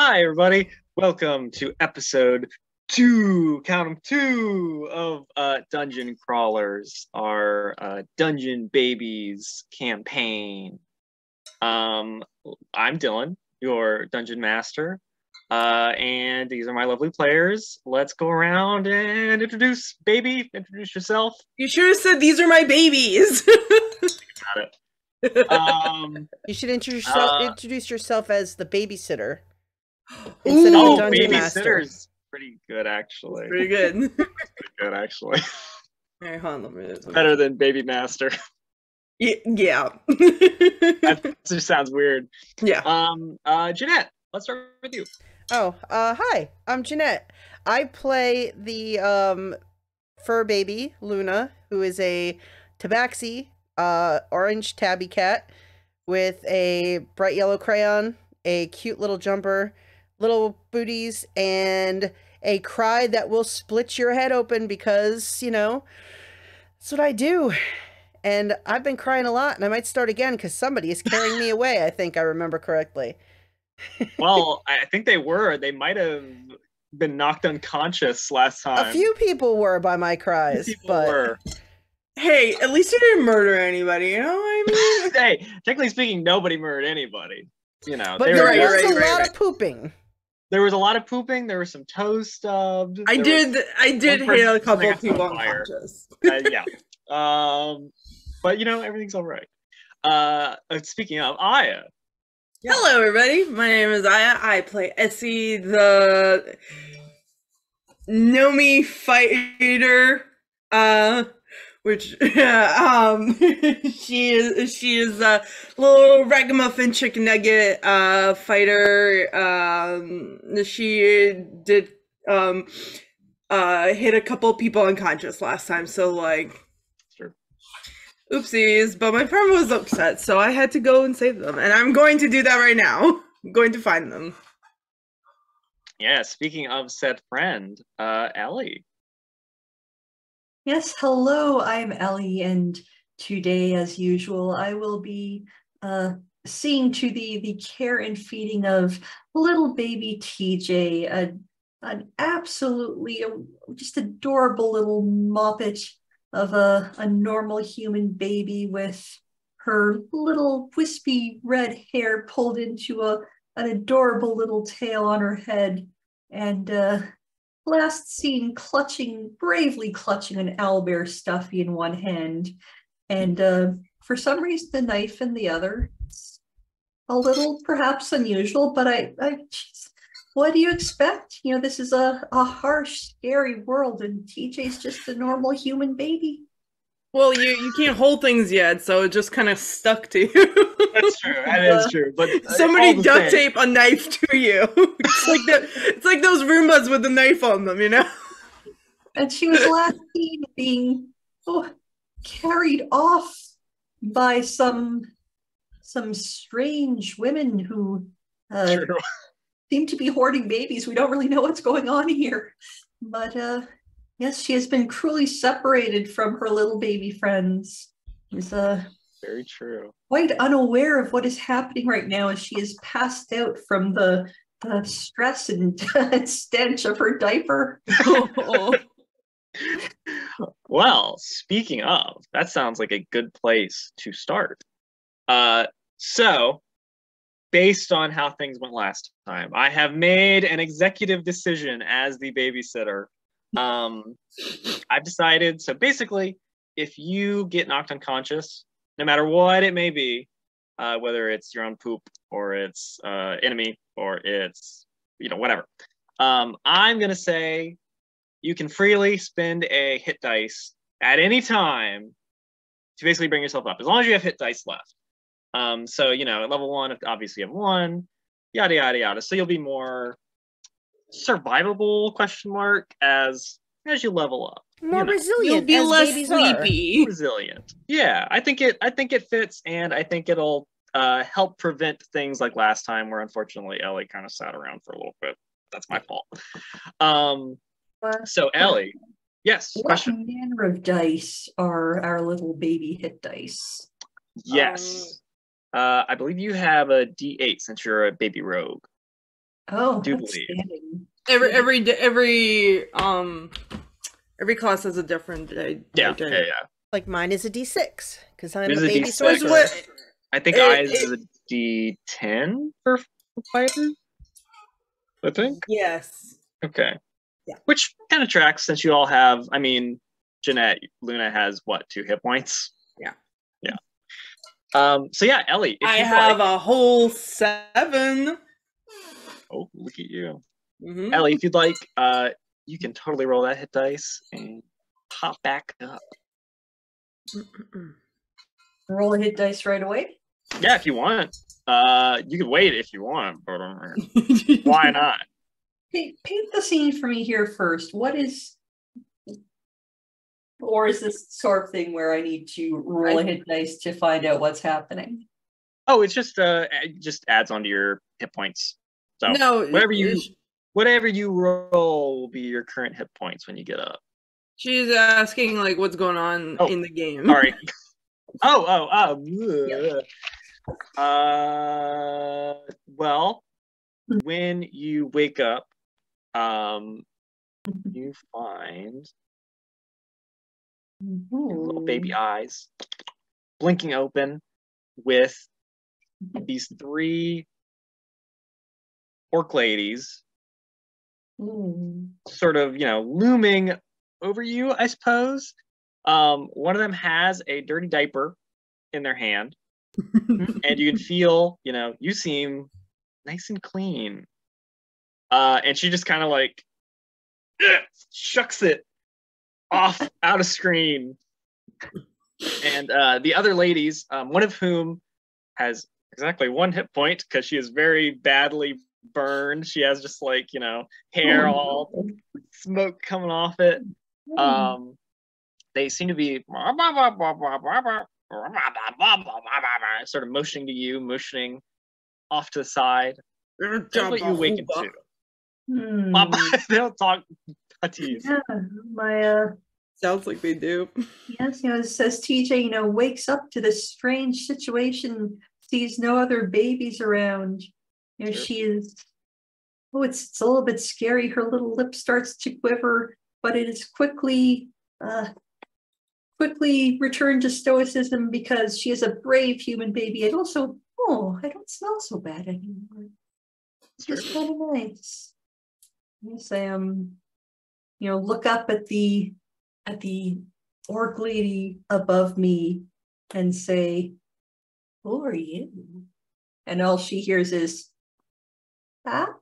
Hi, everybody. Welcome to episode 2, count 'em 2 of Dungeon Crawlers, our Dungeon Babies campaign. I'm Dylan, your Dungeon Master, and these are my lovely players. Let's go around and introduce yourself. You should have said these are my babies. Got it. You should introduce yourself as the babysitter instead of the dungeon master. Babysitter's pretty good, actually. Pretty good. Pretty good, actually. All right, hold on. Better than Baby Master. Yeah. That just sounds weird. Yeah. Jeanette, let's start with you. Hi, I'm Jeanette. I play the fur baby, Luna, who is a tabaxi, orange tabby cat with a bright yellow crayon, a cute little jumper, little booties, and a cry that will split your head open because, that's what I do. And I've been crying a lot, and I might start again because somebody is carrying me away, I think I remember correctly. Well, I think they were. They might have been knocked unconscious last time. A few people were by my cries, but... Hey, at least you didn't murder anybody, you know what I mean? Hey, technically speaking, nobody murdered anybody. But there was a lot of pooping. There was a lot of pooping. There was some toes stubbed. I did hit a couple of people unconscious. Yeah. But everything's all right. Speaking of Aya. Yeah. Hello, everybody. My name is Aya. I play Essie, the Nomi fighter. Which she is a little ragamuffin chicken nugget fighter. She did hit a couple people unconscious last time, so sure. Oopsies, but my friend was upset, so I had to go and save them, and I'm going to do that right now. I'm going to find them. Yeah, speaking of said friend, Ellie. Yes, hello, I'm Ellie, and today, as usual, I will be seeing to the care and feeding of little baby TJ, an absolutely just adorable little moppet of a normal human baby with her little wispy red hair pulled into an adorable little tail on her head, and last seen bravely clutching an owlbear stuffy in one hand, and for some reason the knife in the other. It's a little perhaps unusual, but what do you expect? This is a harsh, scary world, and TJ's just a normal human baby. Well, you can't hold things yet, so it just kind of stuck to you. That's true. That is true. But somebody duct tape a knife to you. It's like those Roombas with the knife on them, And she was last seen being carried off by some strange women who seem to be hoarding babies. We don't really know what's going on here, but yes, she has been cruelly separated from her little baby friends. She's very true. Quite unaware of what is happening right now as she is passed out from the stress and stench of her diaper. Well, speaking of, that sounds like a good place to start. So, based on how things went last time, I have made an executive decision as the babysitter. I've decided, so basically, if you get knocked unconscious, no matter what it may be, whether it's your own poop or it's enemy or it's whatever, I'm gonna say you can freely spend a hit dice at any time to basically bring yourself up, as long as you have hit dice left. So at level 1, obviously you have 1, yada yada yada. So you'll be more survivable ? As you level up. More resilient. You'll be less sleepy. Resilient. Yeah, I think it fits, and I think it'll help prevent things like last time, where unfortunately Ellie kind of sat around for a little bit. That's my fault. So Ellie, yes. What Question. manner of dice are our little baby hit dice? Yes. I believe you have a D8 since you're a baby rogue. Oh, do believe. outstanding. Every class has a different day. Yeah. Like mine is a D6 because I'm Yours a is a baby D6. sorcerer. I think Eyes is a D10 for fighters. I think. Yes. Okay. Yeah. Which kind of tracks since you all have. I mean, Jeanette, Luna has what, 2 hit points? Yeah. Yeah. So yeah, Ellie, if I you'd have like, a whole 7. oh, look at you. Mm-hmm. Ellie, if you'd like, you can totally roll that hit dice and pop back up. Roll a hit dice right away. Yeah, if you want. You can wait if you want, but why not? Paint the scene for me here first. What is, or is this sort of thing where I need to roll a hit dice to find out what's happening? Oh, it's just it just adds onto your hit points. So No, whatever you roll will be your current hit points when you get up. she's asking like what's going on in the game. Sorry. Yep. Well, when you wake up, you find your little baby eyes blinking open with these 3 orc ladies sort of, looming over you, I suppose. One of them has a dirty diaper in their hand, and you can feel, you seem nice and clean. And she just kind of like shucks it off out of screen. And the other ladies, one of whom has exactly 1 hit point because she is very badly burned. She has just like, hair all smoke coming off it. They seem to be sort of motioning to you, motioning off to the side. That's what you awaken to. They don't talk Patties. Yeah, my Sounds like they do. yes, it says TJ, wakes up to this strange situation, sees no other babies around. Sure. She is, it's a little bit scary. Her little lip starts to quiver, but it is quickly returned to stoicism because she is a brave human baby. And also, I don't smell so bad anymore. It's just kind of nice. Yes, I look up at the orc lady above me and say, "Who are you?" And all she hears is, "Ah."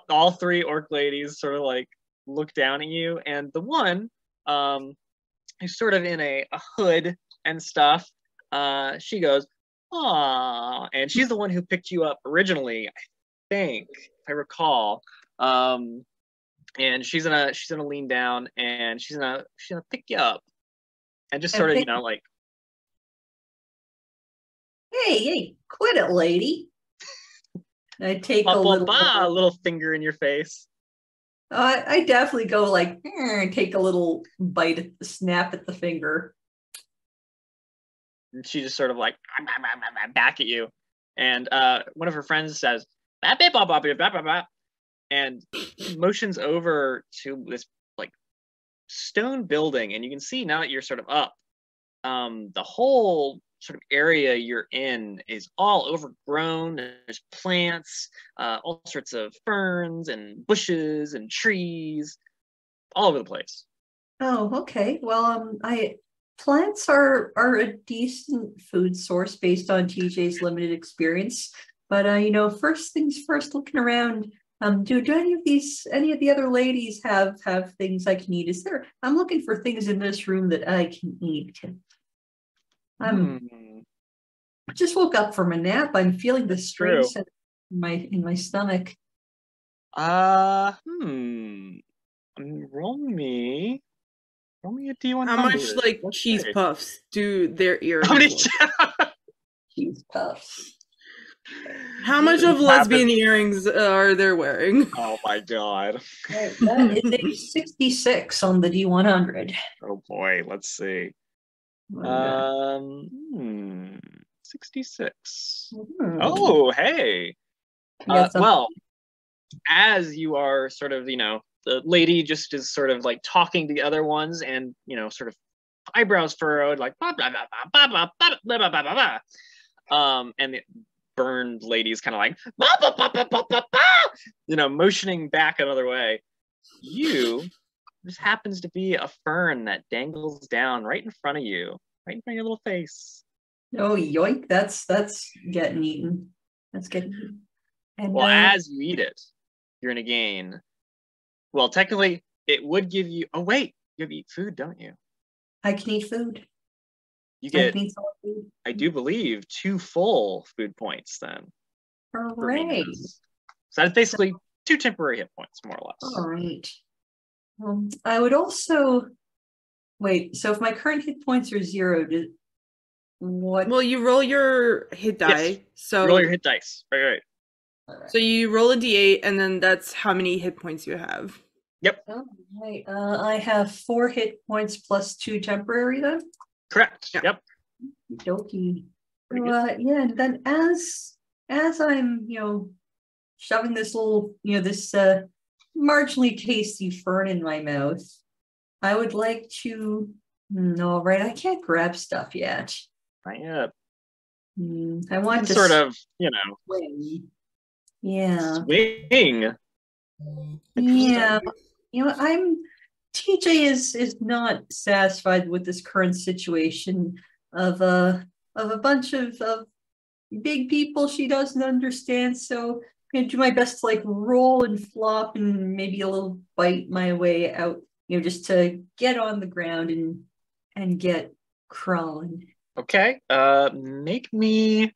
All 3 orc ladies sort of like look down at you, and the one who's sort of in a hood and stuff, she goes, "Aw," and she's the one who picked you up originally, I think, if I recall. And she's gonna lean down and she's gonna pick you up and just sort of like, hey, quit it, lady. I take a little finger in your face. I definitely go like, take a little snap at the finger. And she just sort of like back at you. And one of her friends says, and motions over to this like stone building. And you can see now that you're sort of up, the whole sort of area you're in is all overgrown. There's plants, all sorts of ferns and bushes and trees all over the place. Oh, okay. Well, plants are a decent food source based on TJ's limited experience. But first things first, looking around, do any of the other ladies have things I can eat? I'm looking for things in this room that I can eat. I just woke up from a nap. I'm feeling the strange sense in my stomach. Roll me a D100. How much like cheese puffs do their ears? How many cheese puffs? How much of lesbian earrings are they wearing? Oh my god. That is a 66 on the D100. Oh boy, let's see. 66. Hmm. Oh, hey. You got some- Well, as you are sort of, the lady just is sort of like talking to the other ones and, sort of eyebrows furrowed, like, blah, blah, blah, blah, blah, blah, blah, blah, blah, blah, blah. And the burned lady's kind of like, blah, blah, blah, blah, blah, blah, blah, motioning back another way. This happens to be a fern that dangles down right in front of you, right in front of your little face. Oh, yoink. That's getting eaten. That's getting eaten. And Well, as you eat it, you're going to gain. Well, technically, it would give you. Oh, wait. You have to eat food, don't you? I can eat food. You I get, can eat solid food. I do believe, 2 full food points then. For Hooray. maintenance. So that's basically 2 temporary hit points, more or less. All right. I would also wait. So if my current hit points are 0, what? Well, you roll your hit die. Yes. So Roll your hit dice. Right. So you roll a d8, and then that's how many hit points you have. Yep. Oh, right. I have 4 hit points plus 2 temporary then. Correct. Yeah. Yep. Dokie. Pretty good. Yeah, and then as I'm shoving this little this marginally tasty fern in my mouth, I would like to. No, right? I can't grab stuff yet. Not yet. I want to Sort of, swing. Yeah. swing. Yeah. TJ is not satisfied with this current situation of a bunch of big people she doesn't understand. So I'm gonna do my best to like roll and flop and maybe a little bite my way out, just to get on the ground and get crawling. Okay. Make me,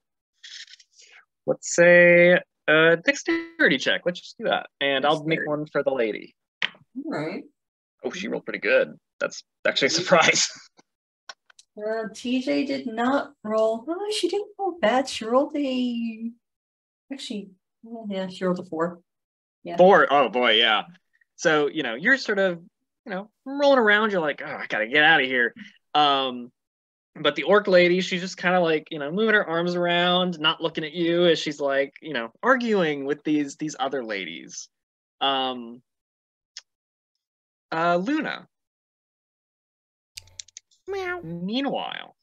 let's say, a dexterity check. Let's just do that. And I'll make one for the lady. All right. Oh, she rolled pretty good. That's actually a surprise. TJ did not roll. Oh, she didn't roll bad. She rolled actually, yeah, she rolled a 4. Yeah. 4. Oh boy, yeah. So, you're sort of, rolling around. You're like, oh, I gotta get out of here. But the orc lady, she's just kind of like, moving her arms around, not looking at you as she's like, arguing with these other ladies. Luna. Meow. Meanwhile,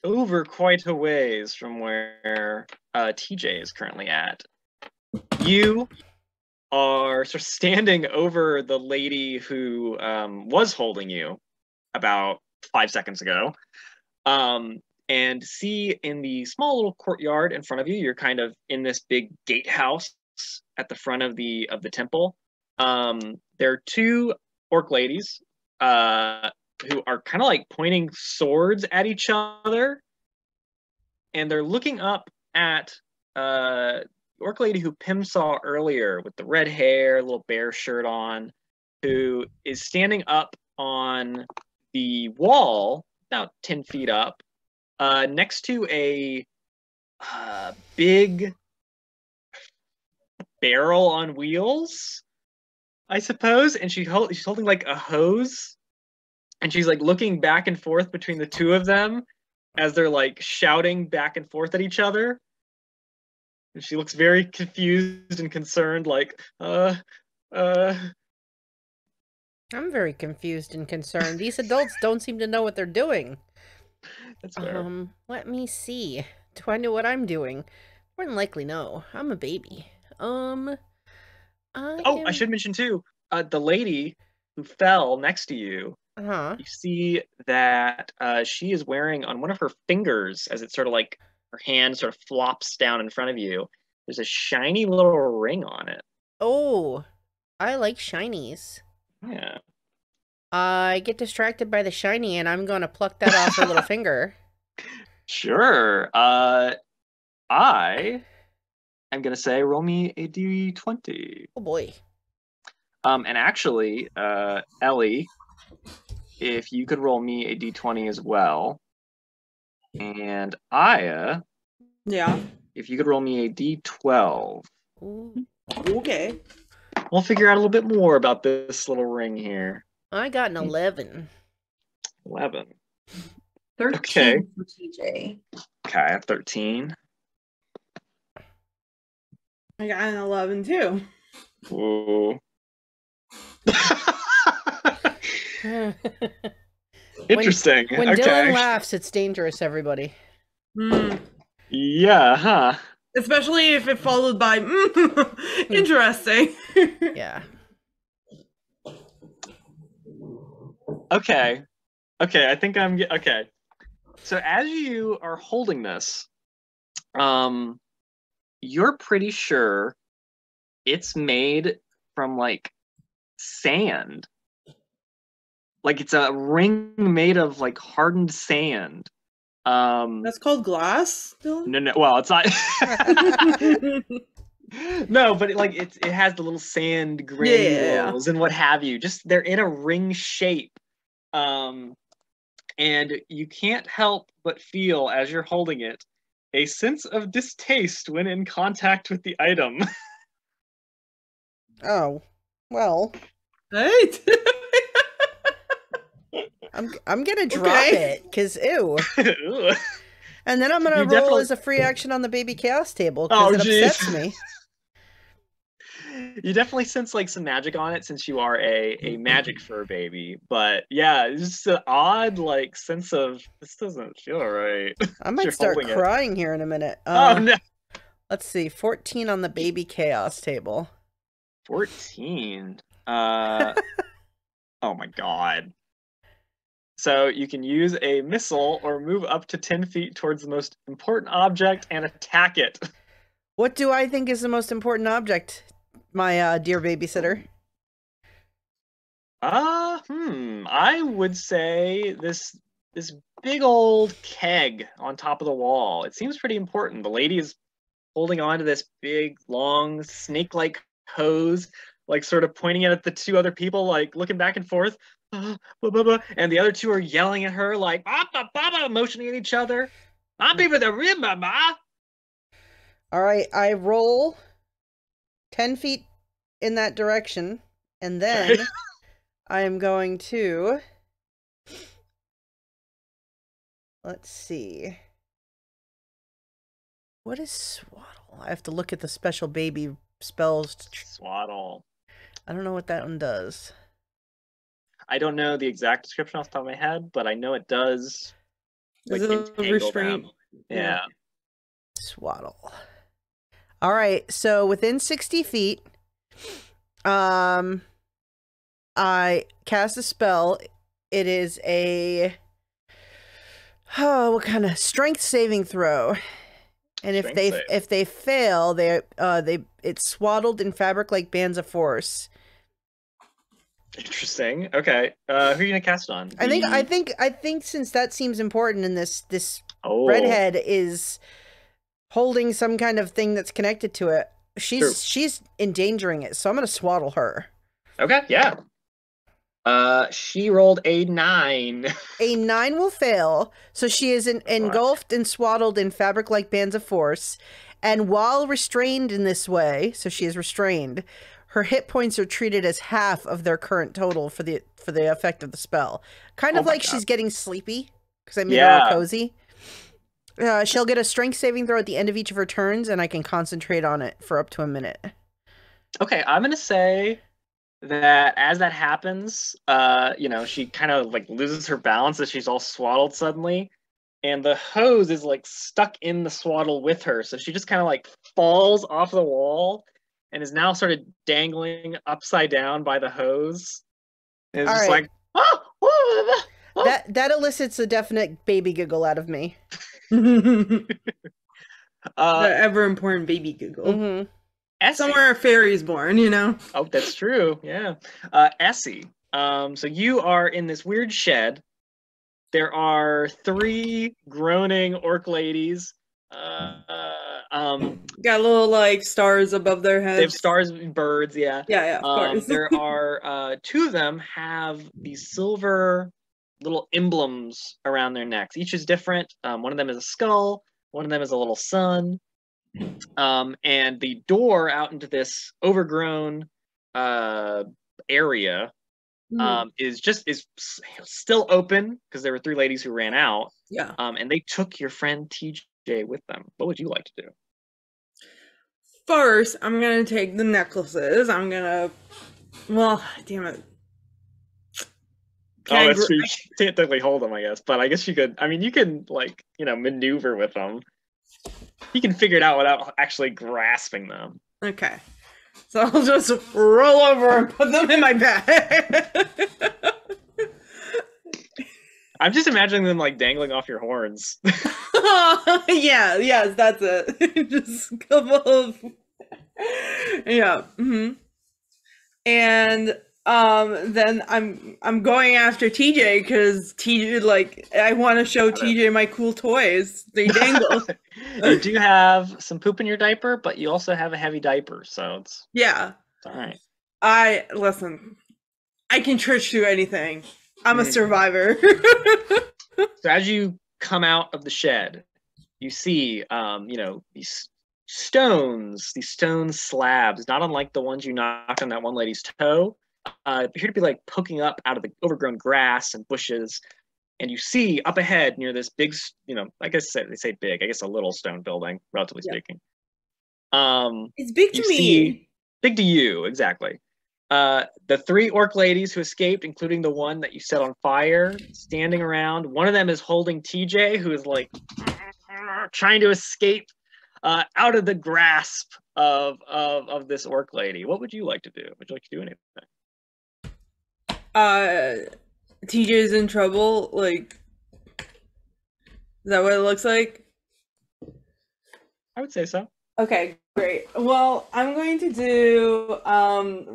over quite a ways from where TJ is currently at, you are sort of standing over the lady who was holding you about 5 seconds ago, and see in the small little courtyard in front of you, you're kind of in this big gatehouse at the front of the temple. There are 2 orc ladies who are kind of like pointing swords at each other, and they're looking up at the orc lady who Pim saw earlier with the red hair, little bear shirt on, who is standing up on the wall about 10 feet up, next to a big barrel on wheels, I suppose, and she's holding like a hose, and she's like looking back and forth between the 2 of them as they're like shouting back and forth at each other. And she looks very confused and concerned, like, I'm very confused and concerned. These adults don't seem to know what they're doing. That's fair. Let me see. Do I know what I'm doing? More than likely, no. I'm a baby. I should mention too, the lady who fell next to you. You see that she is wearing on one of her fingers, as it's sort of like her hand sort of flops down in front of you, there's a shiny little ring on it. Oh, I like shinies. Yeah. I get distracted by the shiny, and I'm gonna pluck that off her little finger. Sure. I am gonna say roll me a d20. Oh boy. And actually, Ellie, if you could roll me a d20 as well, and Aya, Yeah. if you could roll me a d12. Ooh. Okay. We'll figure out a little bit more about this little ring here. I got an 11. 11. 13 Okay. for TJ. Okay, I have 13. I got an 11 too. Ooh. When Interesting. When okay. Dylan laughs, it's dangerous, everybody. Yeah, huh? Especially if it followed by interesting. Yeah. Okay. Okay, I think okay. So as you are holding this, you're pretty sure it's made from like sand. Like it's a ring made of like hardened sand. That's called glass, Dylan? No, well, it's not. No, but it has the little sand granules and what have you. Just they're in a ring shape. And you can't help but feel as you're holding it a sense of distaste when in contact with the item. Oh, well, Right? I'm gonna drop it because ew. Ugh. And then I'm gonna You roll definitely- as a free action on the baby chaos table Oh, because it jeez. upsets me. You definitely sense like some magic on it since you are a magic fur baby. But yeah, it's just an odd like sense of this doesn't feel right. I might You're start holding it. crying here in a minute. Oh no. Let's see, 14 on the baby chaos table. 14. Oh my god. So you can use a missile or move up to 10 feet towards the most important object and attack it. What do I think is the most important object, my dear babysitter? I would say this big old keg on top of the wall. It seems pretty important. The lady is holding on to this big, long, snake-like hose, like sort of pointing it at the two other people, like looking back and forth. And the other two are yelling at her, like "Baba," motioning at each other. "I'm people the rib, Baba." All right, I roll 10 feet in that direction, and then Okay. I am going to... Let's see. What is swaddle? I have to look at the special baby spells. Swaddle. I don't know what that one does. I don't know the exact description off the top of my head, but I know it does like Is it a entangle restraint? them. Yeah. Swaddle. All right, so within 60 feet, I cast a spell. It is a what kind of strength saving throw? And if they fail, it's swaddled in fabric like bands of force. Interesting. Okay. Who are you gonna cast on? I think since that seems important in this Oh. redhead is holding some kind of thing that's connected to it. She's endangering it, so I'm gonna swaddle her. Okay, yeah. She rolled a 9. A 9 will fail, so she is engulfed and swaddled in fabric like bands of force, and while restrained in this way, so she is restrained, her hit points are treated as half of their current total for the effect of the spell. Kind of like she's getting sleepy, because I made her all cozy. She'll get a strength saving throw at the end of each of her turns, and I can concentrate on it for up to a minute. Okay, I'm gonna say that as that happens, she kind of like loses her balance as she's all swaddled suddenly, and the hose is like stuck in the swaddle with her, so she just kind of like falls off the wall and is now sort of dangling upside down by the hose. And it's just like, oh! That elicits a definite baby giggle out of me. The ever important baby giggle. Mm-hmm. Essie. Somewhere a fairy's born, you know? Oh, that's true. Yeah. Essie. So you are in this weird shed. There are 3 groaning orc ladies. Got little like stars above their heads. They have stars and birds, yeah. Yeah, of course. There are 2 of them have these silver little emblems around their necks. Each is different. One of them is a skull. One of them is a little sun. And the door out into this overgrown area is still open because there were 3 ladies who ran out. Yeah. And they took your friend TJ TJ with them. What would you like to do? First, I'm gonna take the necklaces. I'm gonna. Well, damn it. Oh, that's true. You can't technically hold them, I guess. But I guess you could. I mean, you can, like, maneuver with them. You can figure it out without actually grasping them. Okay. So I'll just roll over and put them in my bag. I'm just imagining them, like, dangling off your horns. Yes, that's it. Just a couple of. Yeah. Mm-hmm. And then I'm going after TJ because TJ, like, I want to show TJ my cool toys. They dangle. You do have some poop in your diaper, but you also have a heavy diaper, so it's all right. Listen, I can trudge through anything. I'm a survivor. So as you come out of the shed, you see these stone slabs, not unlike the ones you knocked on that one lady's toe, appear to be like poking up out of the overgrown grass and bushes. And you see up ahead near this big, I guess they say big, I guess a little stone building, relatively speaking. It's big to me. Big to you, exactly. The 3 orc ladies who escaped, including the one that you set on fire, standing around. One of them is holding TJ, who is like trying to escape out of the grasp of this orc lady. What would you like to do? Would you like to do anything? TJ's in trouble. Like, is that what it looks like? I would say so. Okay, great. Well, I'm going to do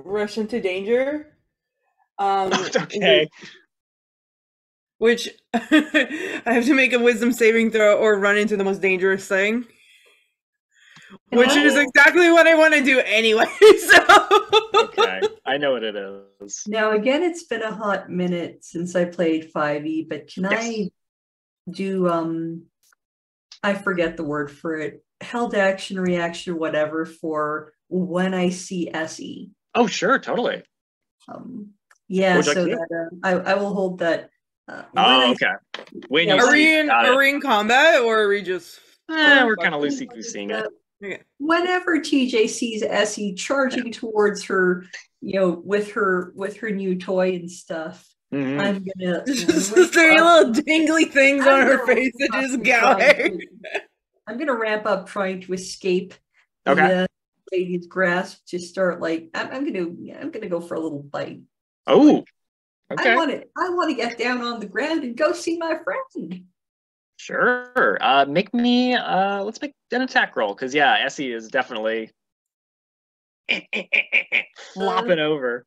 rush into danger. Okay. Which I have to make a wisdom saving throw or run into the most dangerous thing. Which is exactly what I want to do anyway. So okay, I know what it is. Now, again, it's been a hot minute since I played 5e, but can I do I forget the word for it. Held action, reaction, whatever, for when I see SE. Oh, sure, totally. Yeah, so that I will hold that. Okay. When are we in combat, or are we just? We're kind of loosey-goosing it. Okay. Whenever TJ sees Essie charging towards her, with her new toy and stuff, I'm gonna just 3 little dingly things on her face that just go. I'm gonna ramp up trying to escape the lady's grasp to start like I'm gonna go for a little bite. Oh, okay. I want to get down on the ground and go see my friend. Sure. Make me let's make an attack roll, because Essie is definitely flopping over.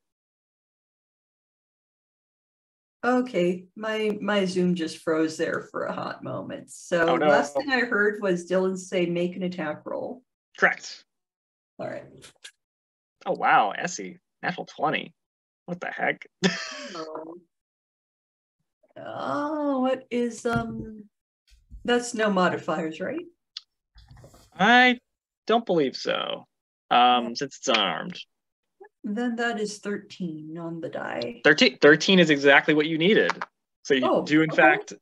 Okay, my Zoom just froze there for a hot moment. So last thing I heard was Dylan say make an attack roll. Correct. All right. Oh wow, Essie, natural 20. What the heck? What is that's no modifiers, right? I don't believe so. Since it's unarmed. Then that is 13 on the die. 13 is exactly what you needed. So you do, in fact,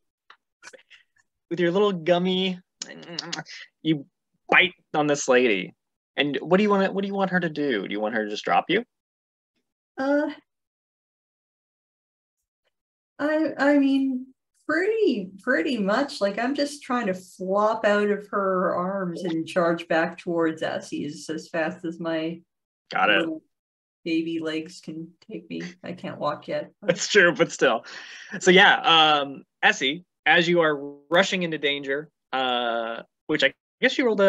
with your little gummy, you bite on this lady. And what do you want her to do? Do you want her to just drop you? I mean, pretty much. Like, I'm just trying to flop out of her arms and charge back towards Essie as fast as my little baby legs can take me. I can't walk yet. That's true, but still. So Essie, as you are rushing into danger, which I guess you rolled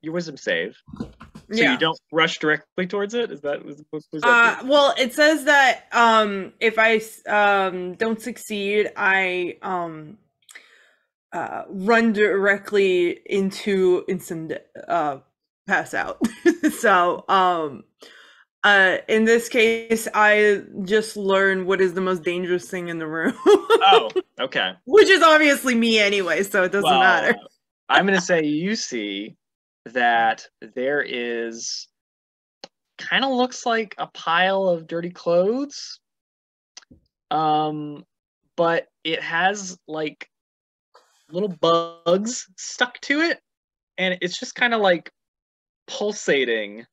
your wisdom save. So you don't rush directly towards it? Is that was that well, it says that if I don't succeed, I run directly into instant pass out. So in this case, I just learned what is the most dangerous thing in the room. Oh, okay. Which is obviously me anyway, so it doesn't matter. I'm going to say you see that there is kind of looks like a pile of dirty clothes. But it has like little bugs stuck to it, and it's just kind of like pulsating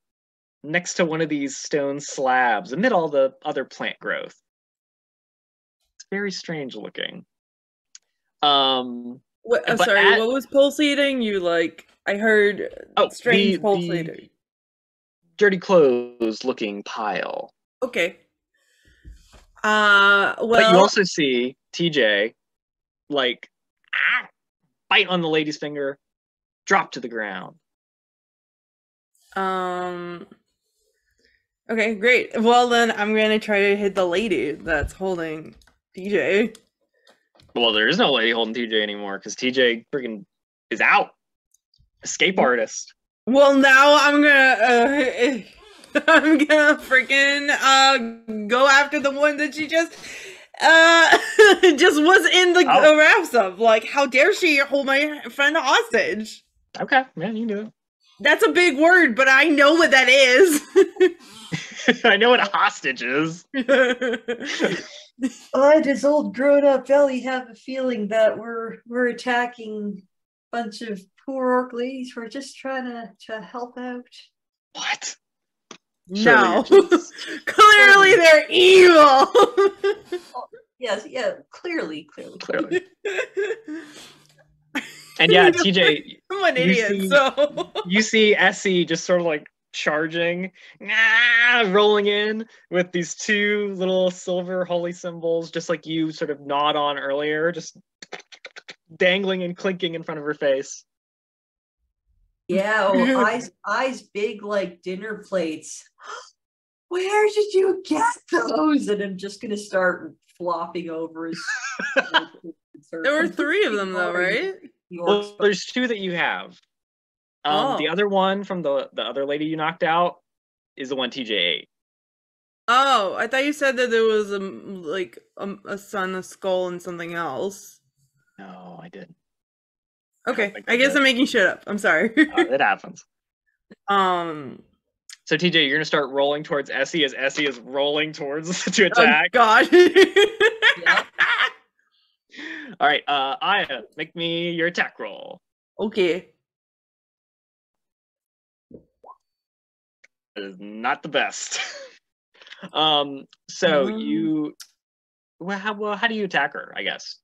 next to one of these stone slabs amid all the other plant growth. It's very strange looking. I'm but sorry, what was pulsating? I heard strange the pulsating. Dirty clothes looking pile. Okay. But you also see TJ like bite on the lady's finger, drop to the ground. Okay, great. Well, then I'm gonna try to hit the lady that's holding TJ. Well, there is no lady holding TJ anymore because TJ freaking is out. Escape artist. Well, now I'm gonna freaking go after the one that she just was in the wraps of. Like, how dare she hold my friend hostage? Okay, man, you can do it. That's a big word, but I know what that is. I know what a hostage is. I just old grown-up Ellie have a feeling that we're attacking a bunch of poor orc ladies. We're just trying to help out. What? No. Clearly they're evil. Oh, yes, yeah, clearly. And yeah, TJ, I'm an idiot, so you see Essie just sort of like charging, rolling in with these two little silver holy symbols, just like you sort of gnawed on earlier, just dangling and clinking in front of her face. Yeah, eyes big like dinner plates. Where did you get those? And I'm just gonna start flopping over his. There were 3 of them, though, right? Well, there's 2 that you have. The other one from the other lady you knocked out is the one TJ ate. Oh, I thought you said that there was a sun, a skull, and something else. No, I didn't. Okay, I guess I'm making shit up. I'm sorry. It happens. So TJ, you're gonna start rolling towards Essie as Essie is rolling towards to attack. Oh God. Yeah. All right, Aya, make me your attack roll. Okay. It is not the best. So you, how do you attack her? I guess.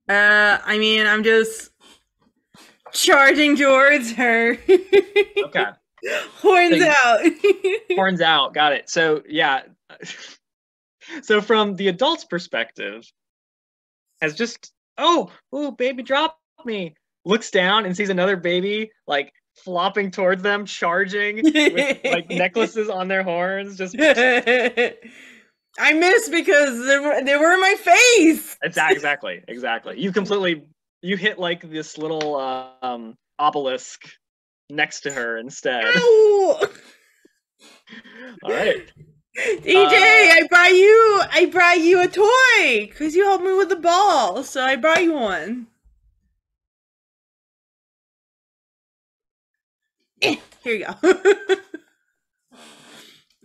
I mean, I'm just charging towards her. Okay. Horns out. Horns out. Got it. So yeah. So from the adult's perspective, has just baby, drop me. Looks down and sees another baby like flopping towards them, charging with like necklaces on their horns. Just I missed because they were in my face. Exactly. You hit like this little obelisk next to her instead. Ow! All right. DJ, I brought you a toy because you helped me with the ball, so I brought you one. Here you go.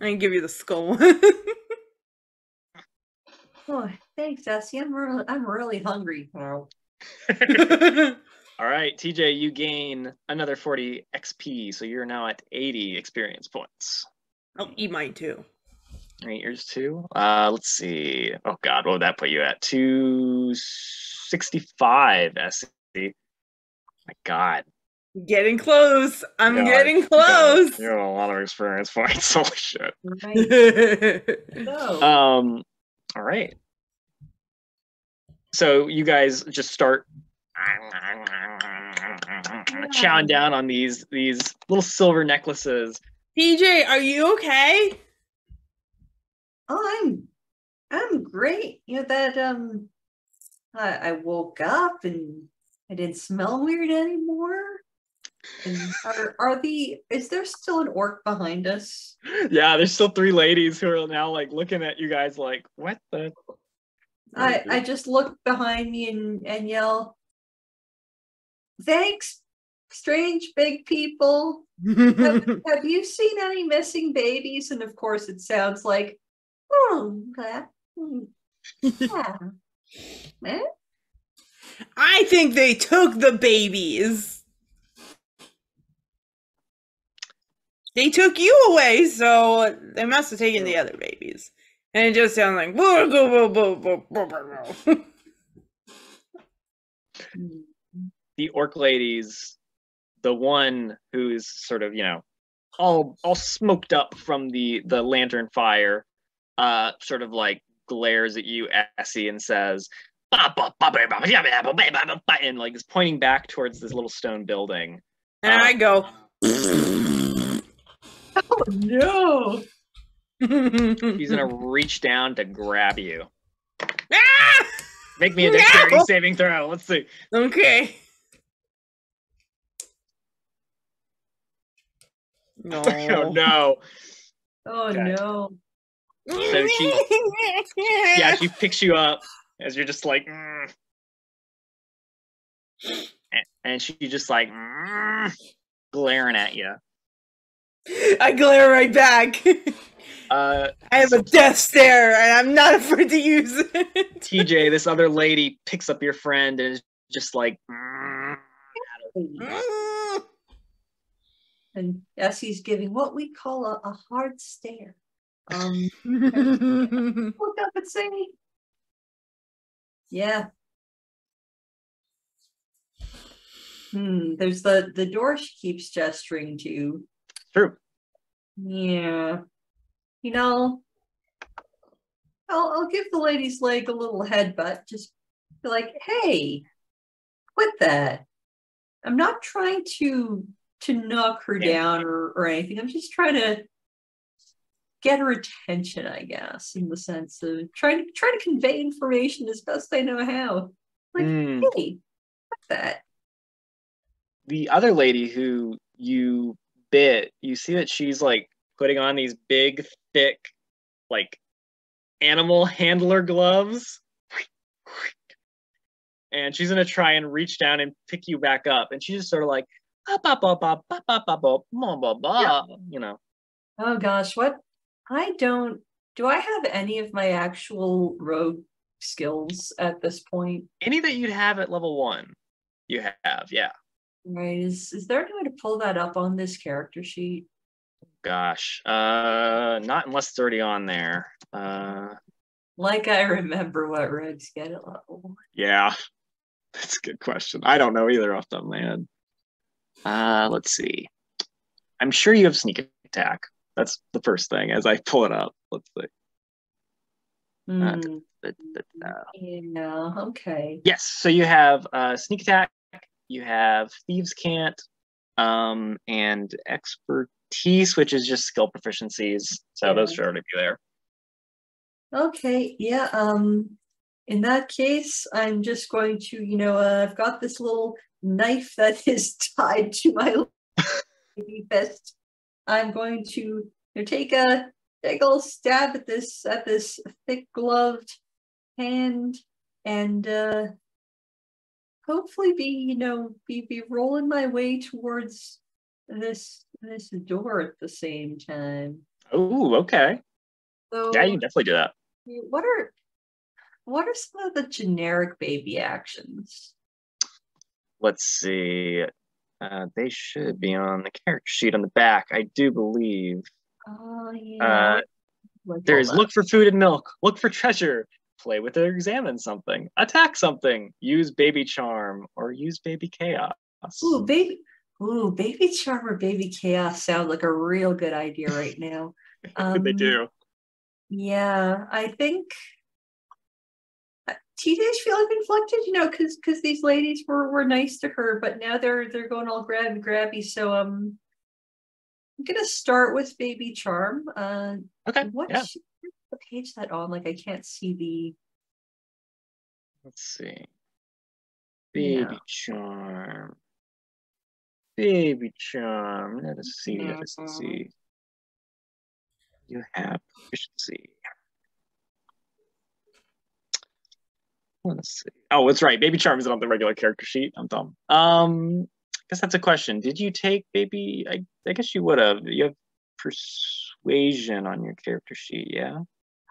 I can give you the skull one. Oh, thanks, Essie. I'm really hungry now. All right, TJ, you gain another 40 XP, so you're now at 80 experience points. I'll eat mine too. All right, yours too. Let's see. Oh God, what would that put you at? 265 SC. My God. Getting close. I'm getting close. You have a lot of experience points. Holy shit. Right. No. All right. So you guys just start chowing down on these little silver necklaces. PJ, are you okay? Oh, I'm great. You know that I woke up and I didn't smell weird anymore. And is there still an orc behind us? Yeah, there's still 3 ladies who are now like looking at you guys like, what the? I just look behind me and yell, "Thanks, strange big people. Have you seen any missing babies?" And of course it sounds like, yeah. Eh? I think they took the babies. They took you away, so they must have taken the other babies. And it just sounds like The orc ladies, the one who's sort of, all smoked up from the lantern fire, sort of like glares at you, Essie, and says, and like is pointing back towards this little stone building. and I go, Oh no! He's gonna reach down to grab you. ah! Make me a dexterity saving throw. Let's see. Okay. No. Oh no. Oh Okay. no! So she picks you up as you're just like, and she just like glaring at you. I glare right back. I have a death stare, and I'm not afraid to use it. TJ, this other lady picks up your friend and is just like, And Essie's giving what we call a hard stare. Look up and say, yeah. There's the door she keeps gesturing to. True. Yeah. I'll give the lady's leg a little headbutt. Just be like, hey, quit that. I'm not trying to knock her down or anything. I'm just trying to get her attention, I guess, in the sense of trying to convey information as best I know how. Like, hey, quit that. The other lady who you bit, you see that she's like putting on these big, thick, like animal handler gloves. And she's gonna try and reach down and pick you back up. And she's just sort of like, Oh gosh, what? Do I have any of my actual rogue skills at this point? Any that you'd have at level 1, you have, yeah. Right, is there any way to pull that up on this character sheet? Gosh, not unless it's already on there. Like I remember what rogues get at level 1. Yeah, that's a good question. I don't know either off the top of my head. Let's see. I'm sure you have sneak attack. That's the first thing as I pull it up. Let's see. Yeah, okay. Yes, so you have sneak attack, you have thieves can't, and expertise, which is just skill proficiencies. So those should already be there. Okay, yeah. In that case, I'm just going to, I've got this little knife that is tied to my fist. I'm going to take a little stab at this thick gloved hand, and hopefully be rolling my way towards this door at the same time. Oh, okay. So yeah, you can definitely do that. What are some of the generic baby actions? Let's see. They should be on the character sheet on the back, I do believe. Oh, yeah. There's look for food and milk, look for treasure, play with or examine something, attack something, use baby charm, or use baby chaos. Ooh, baby charm or baby chaos sound like a real good idea right now. They do. Yeah, I think TJ's feeling conflicted, because these ladies were nice to her, but now they're going all grabby. So I'm gonna start with baby charm. Okay. What's the page that on? Like I can't see the. Let's see. Baby charm. Baby charm. Let us see. Let's see. You have proficiency. Let's see. Oh, that's right. Baby charm isn't on the regular character sheet. I'm dumb. I guess that's a question. Did you take baby? I guess you would have. You have persuasion on your character sheet, yeah?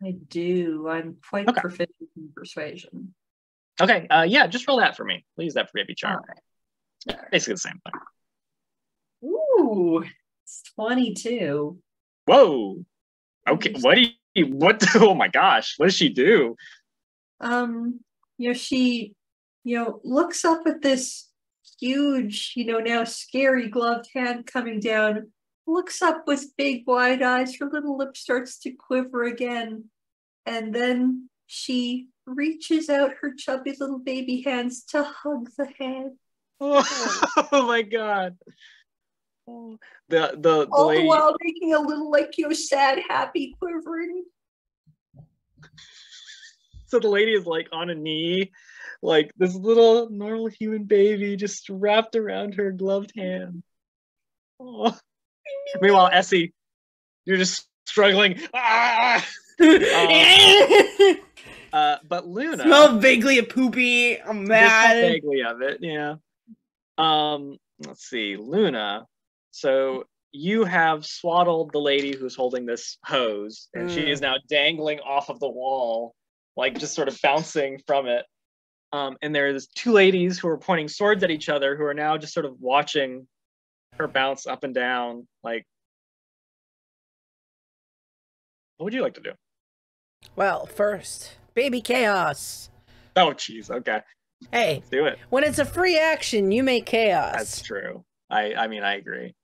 I do. I'm quite proficient in persuasion. Okay, yeah, just roll that for me. We'll use that for baby charm. All right. Basically the same thing. Ooh, it's 22. Whoa. Okay, what? Oh my gosh, what does she do? She, looks up at this huge, now scary gloved hand coming down, looks up with big wide eyes, her little lip starts to quiver again, and then she reaches out her chubby little baby hands to hug the head. Oh, oh my god. Oh, the All lady... the while making a little sad, happy quivering. So the lady is like on a knee, like this little normal human baby just wrapped around her gloved hand. Oh. Meanwhile, Essie, you're just struggling. Ah! But Luna smell vaguely of poopy. I'm mad. Vaguely of it, yeah. Let's see, Luna. So you have swaddled the lady who's holding this hose, and she is now dangling off of the wall, like just sort of bouncing from it. And there's two ladies who are pointing swords at each other who are now just sort of watching her bounce up and down. Like, what would you like to do? Well, first, baby chaos. Oh, jeez. Okay. Hey, let's do it. When it's a free action, you make chaos. That's true. I mean, I agree.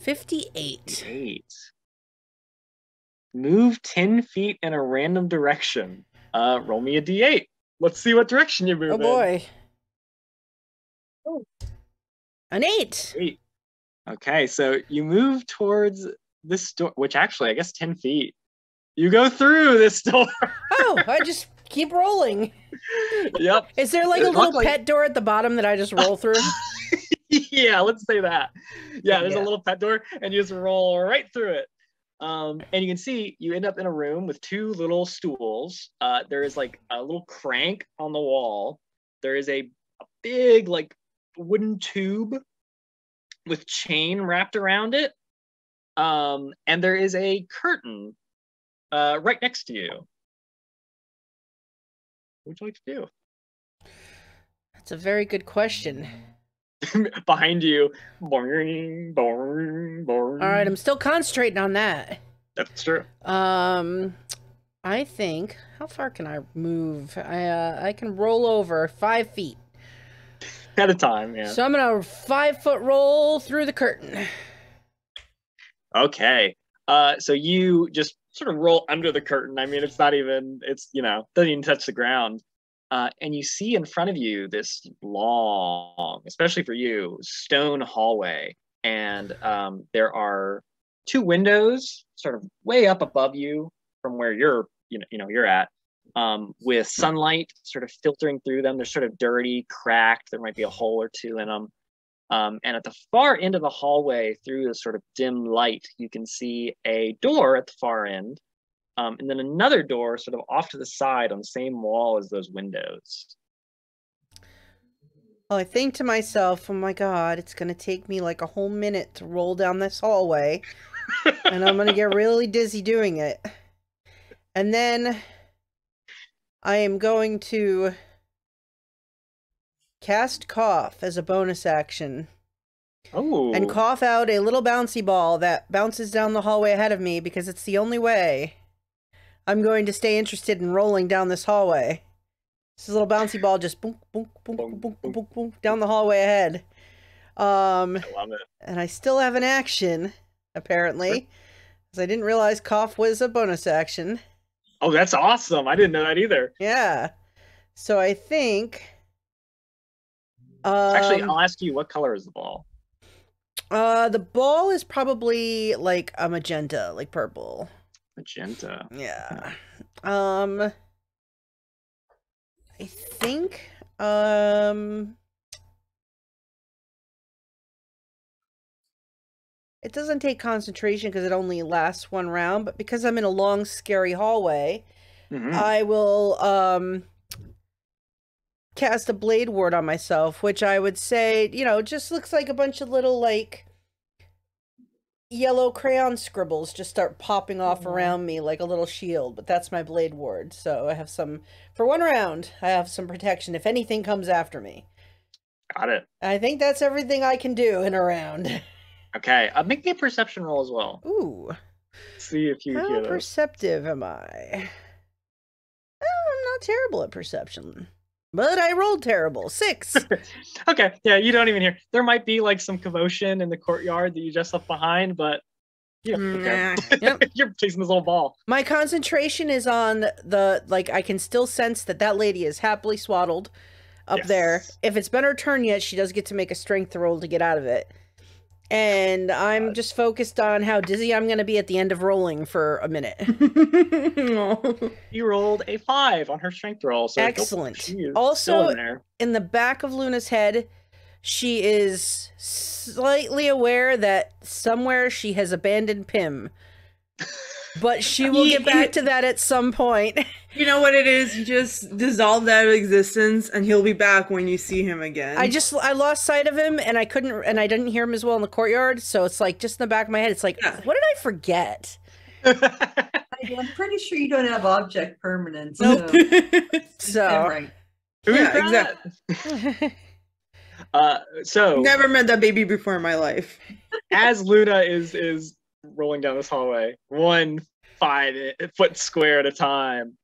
58. Move 10 feet in a random direction. Roll me a d8. Let's see what direction you move in. Oh boy. Oh. An 8. 8. Okay, so you move towards this door, which actually, I guess 10 feet. You go through this door. Oh, I just keep rolling. Yep. Is there like a little pet door at the bottom that I just roll through? Yeah, let's say that. Yeah, there's a little pet door, and you just roll right through it. And you can see you end up in a room with two little stools. There is like a little crank on the wall. There is a big like wooden tube with chain wrapped around it. And there is a curtain right next to you. What would you like to do? That's a very good question. Behind you. Boing, boing, boing. All right, I'm still concentrating on that. That's true. I think, how far can I move? I can roll over 5 feet. At a time, yeah. So I'm gonna 5-foot roll through the curtain. Okay. So you just sort of roll under the curtain. I mean, it's not even, doesn't even touch the ground. And you see in front of you this long, especially for you, stone hallway. And there are two windows sort of way up above you from where you're at, with sunlight sort of filtering through them. They're sort of dirty, cracked. There might be a hole or two in them. And at the far end of the hallway, through the sort of dim light, you can see a door at the far end. And then another door sort of off to the side on the same wall as those windows. Well, I think to myself, oh my god, it's going to take me like a whole minute to roll down this hallway. And I'm going to get really dizzy doing it. And then I am going to cast Cough as a bonus action. Oh. And cough out a little bouncy ball that bounces down the hallway ahead of me, because it's the only way I'm going to stay interested in rolling down this hallway. This little bouncy ball just boom, boom, boom, boom, boom, boom, boom, boom, down the hallway ahead. I love it. And I still have an action, apparently, because I didn't realize Cough was a bonus action. Oh, that's awesome. I didn't know that either. Yeah. So I think... Actually, I'll ask you, what color is the ball? The ball is probably like a magenta, like purple. Magenta. Yeah. I think, it doesn't take concentration because it only lasts one round, but because I'm in a long, scary hallway, I will, cast a blade ward on myself, which I would say, just looks like a bunch of little, like, yellow crayon scribbles just start popping off around me like a little shield, but that's my blade ward. So I have some, for 1 round, I have some protection if anything comes after me. Got it. I think that's everything I can do in a round. Okay, make me a perception roll as well. Ooh. See if you How hear this. perceptive am I? Oh, I'm not terrible at perception. But I rolled terrible. 6. Okay, yeah, you don't even hear. There might be like some commotion in the courtyard that you just left behind, but you don't care. Yep. You're chasing this little ball. My concentration is on the, like, I can still sense that lady is happily swaddled up there. If it's been her turn yet, she does get to make a strength roll to get out of it. And I'm just focused on how dizzy I'm going to be at the end of rolling for a minute. You rolled a 5 on her strength roll. So excellent. Also, in the back of Luna's head, she is slightly aware that somewhere she has abandoned Pym. But she will get back to that at some point. You know what it is? You just dissolve that existence, and he'll be back when you see him again. I lost sight of him, and I didn't hear him as well in the courtyard. So it's like just in the back of my head. It's like, what did I forget? I'm pretty sure you don't have object permanence. Nope. So right. Yeah, exactly. So never met that baby before in my life. As Luna is rolling down this hallway, 1 5-foot square at a time.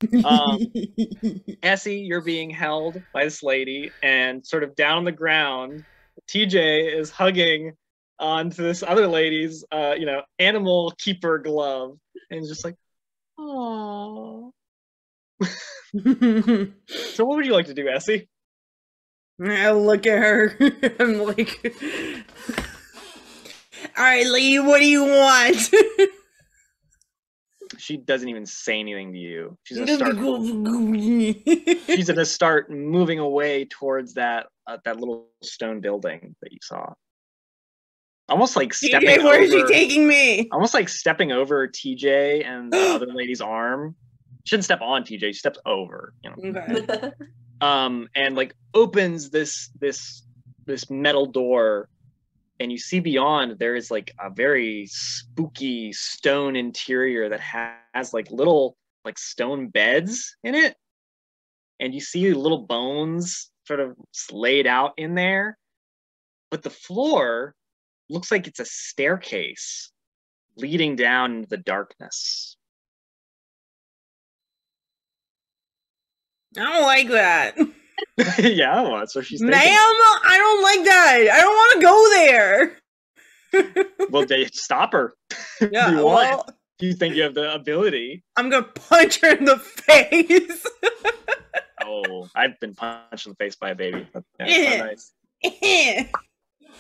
Essie, you're being held by this lady, and sort of down on the ground, TJ is hugging onto this other lady's, animal keeper glove, and just like, oh. So what would you like to do, Essie? I look at her. I'm like, all right, lady, what do you want? She doesn't even say anything to you. She's gonna start moving away towards that little stone building that you saw. Almost like stepping over. Where is she taking me? Almost like stepping over TJ and the other lady's arm. She shouldn't step on TJ. She steps over. Okay. And like opens this metal door. And you see beyond, there is like a very spooky stone interior that has like little like stone beds in it. And you see little bones sort of laid out in there. But the floor looks like it's a staircase leading down into the darkness. I don't like that. Yeah, well, that's what she's thinking. Ma'am, I don't like that. I don't want to go there. Well, they stop her. Yeah, You think you have the ability. I'm going to punch her in the face. Oh, I've been punched in the face by a baby. That's not nice.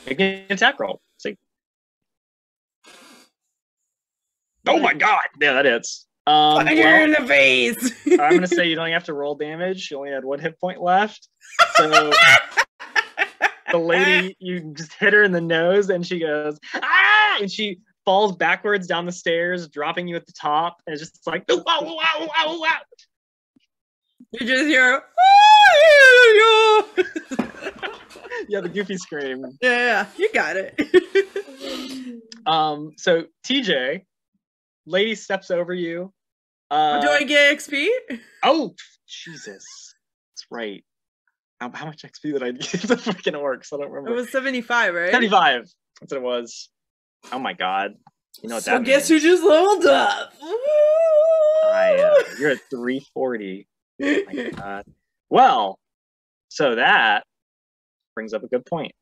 Make an attack roll. See. Oh my god! Yeah, that hits. Punch her in the face. I'm gonna say you don't have to roll damage. You only had 1 hit point left. So the lady, you just hit her in the nose, and she goes ah, and she falls backwards down the stairs, dropping you at the top. And it's just like wow, wow, wow, wow, wow. You just hear Yeah, the goofy scream. Yeah, you got it. So TJ, lady steps over you. Do I get XP? Oh, Jesus. That's right. How much XP did I give the freaking orcs? I don't remember. It was 75, right? 75. That's what it was. Oh my god. You know what that means? Guess who just leveled up? You're at 340. Oh my god. Well, so that brings up a good point.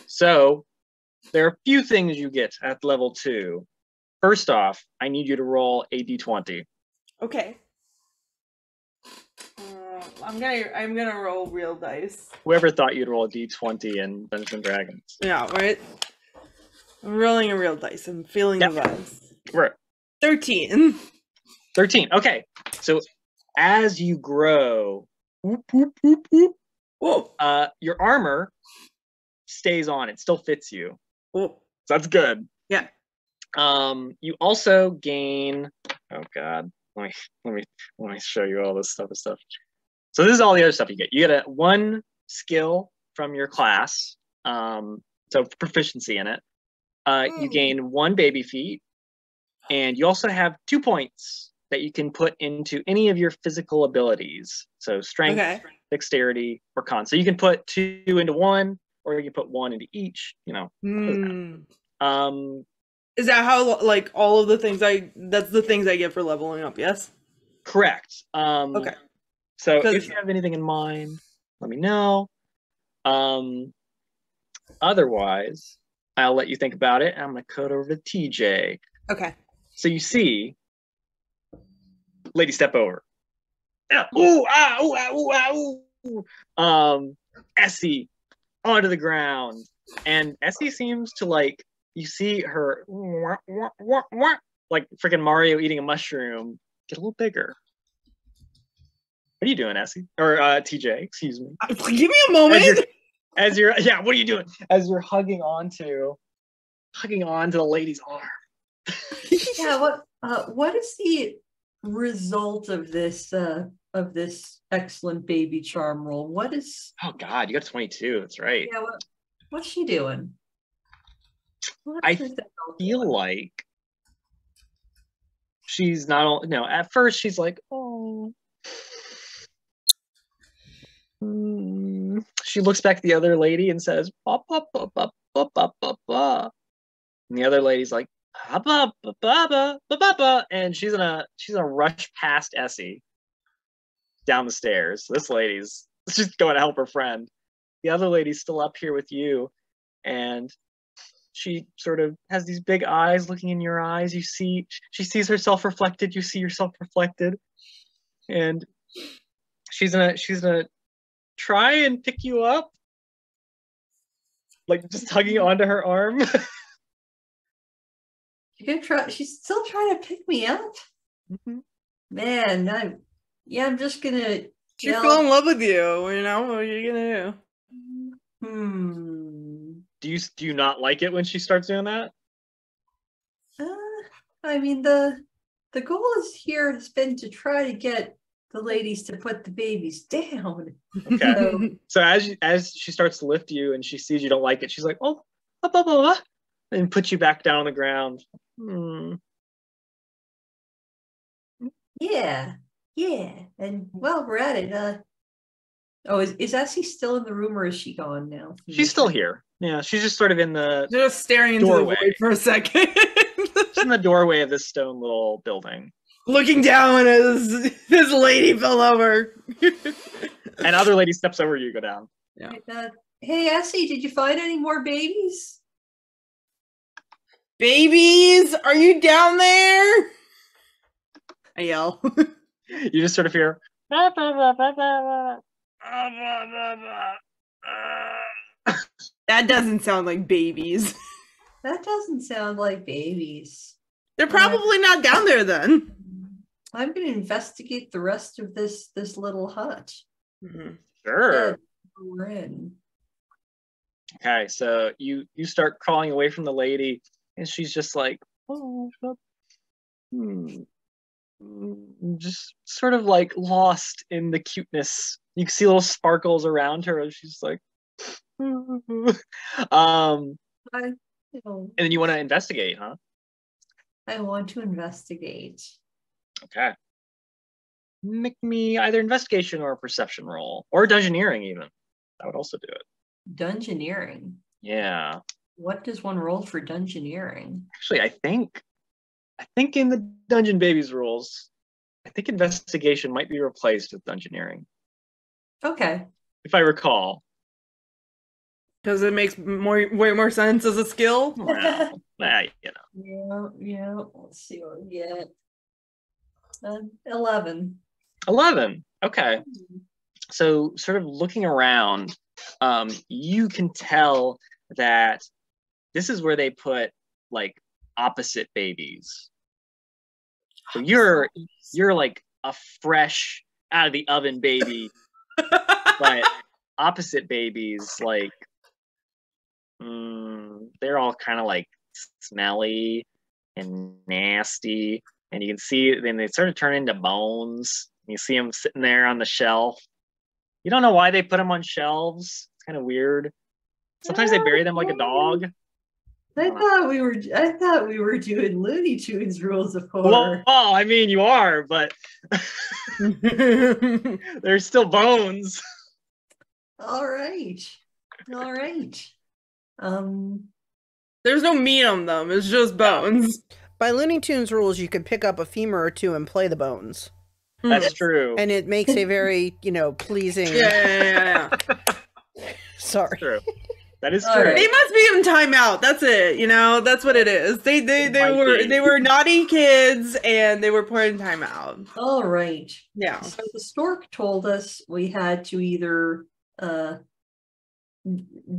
So there are a few things you get at level 2. First off, I need you to roll a d20. Okay. I'm gonna roll real dice. Whoever thought you'd roll a d20 in Dungeons and Dragons? Yeah, right. I'm rolling a real dice. I'm feeling the vibes. Right. 13. 13. Okay. So as you grow, whoop, whoop, whoop, whoop, whoa, your armor stays on. It still fits you. Whoa. So that's good. Yeah. You also gain. Oh God. Let me show you all this stuff. So this is all the other stuff you get. You get 1 skill from your class. so proficiency in it. You gain 1 baby feat, and you also have 2 points that you can put into any of your physical abilities. So strength, dexterity, or con. So you can put 2 into 1, or you can put 1 into each. You know. Is that how like all of the things that's the things I get for leveling up? Yes. Correct. Okay. So if you have anything in mind, let me know. Otherwise, I'll let you think about it. I'm going to cut over to TJ. Okay. So you see, lady step over. Ooh, ah, ooh, ah, ooh, ah, ooh. Essie onto the ground. And Essie seems to like, you see her like freaking Mario eating a mushroom get a little bigger. What are you doing, Essie? Or TJ, excuse me. Give me a moment. As you're what are you doing? As you're hugging onto the lady's arm. Yeah, what is the result of this excellent baby charm roll? What is Oh god, you got 22, that's right. Yeah, what's she doing? I feel like she's not all at first she's like, oh. She looks back at the other lady and says, ba, ba, ba, ba, ba, ba, ba, ba. And the other lady's like, ba, ba, ba, ba, ba, ba, ba, and she's gonna rush past Essie down the stairs. This lady's just going to help her friend. The other lady's still up here with you, and she sort of has these big eyes looking in your eyes. She sees herself reflected. You see yourself reflected, and she's gonna try and pick you up, like just hugging onto her arm. She's still trying to pick me up. Mm-hmm. Man, I'm just gonna. She fell in love with you. You know what are you gonna do? Do you not like it when she starts doing that? I mean the goal has been to try to get the ladies to put the babies down. Okay. So as she starts to lift you and she sees you don't like it, she's like, oh, blah, blah, blah, and puts you back down on the ground. Yeah. And while we're at it, is Essie still in the room or is she gone now? She's still here. Yeah, she's just sort of in the just staring into the void for a second. She's in the doorway of this stone little building. Looking down as this lady fell over. And other lady steps over you, go down. Yeah. Hey, Essie, did you find any more babies? Babies, are you down there? I yell. You just sort of hear. That doesn't sound like babies. That doesn't sound like babies. They're probably not down there then. I'm going to investigate the rest of this little hut. Sure. We're in. Okay, so you start crawling away from the lady, and she's just like, just sort of like lost in the cuteness. You can see little sparkles around her, and she's like, and then you want to investigate, huh? I want to investigate. Okay. Make me either investigation or a perception roll, or dungeoneering even. That would also do it. Dungeoneering. Yeah. What does one roll for dungeoneering? Actually, I think in the Dungeon Babies rules, I think investigation might be replaced with dungeoneering. Okay. If I recall. Because it makes way more sense as a skill. Well, you know. Yeah. Let's see what we get. 11. 11. Okay. So sort of looking around, you can tell that this is where they put like opposite babies. So you're like a fresh out of the oven baby, but opposite babies, like they're all kind of like smelly and nasty, and you can see then they sort of turn into bones. You see them sitting there on the shelf. You don't know why they put them on shelves. It's kind of weird. Sometimes they bury them like a dog. I thought we were doing Looney Tunes rules of horror. Well, I mean, you are, but there's still bones. All right. There's no meat on them. It's just bones. By Looney Tunes rules, you could pick up a femur or two and play the bones. That's true. And it makes a very, pleasing... Yeah. Sorry. True. That is true. All right. They must be in timeout. That's it. That's what it is. They were naughty kids and they were put in timeout. All right. Yeah. So the stork told us we had to either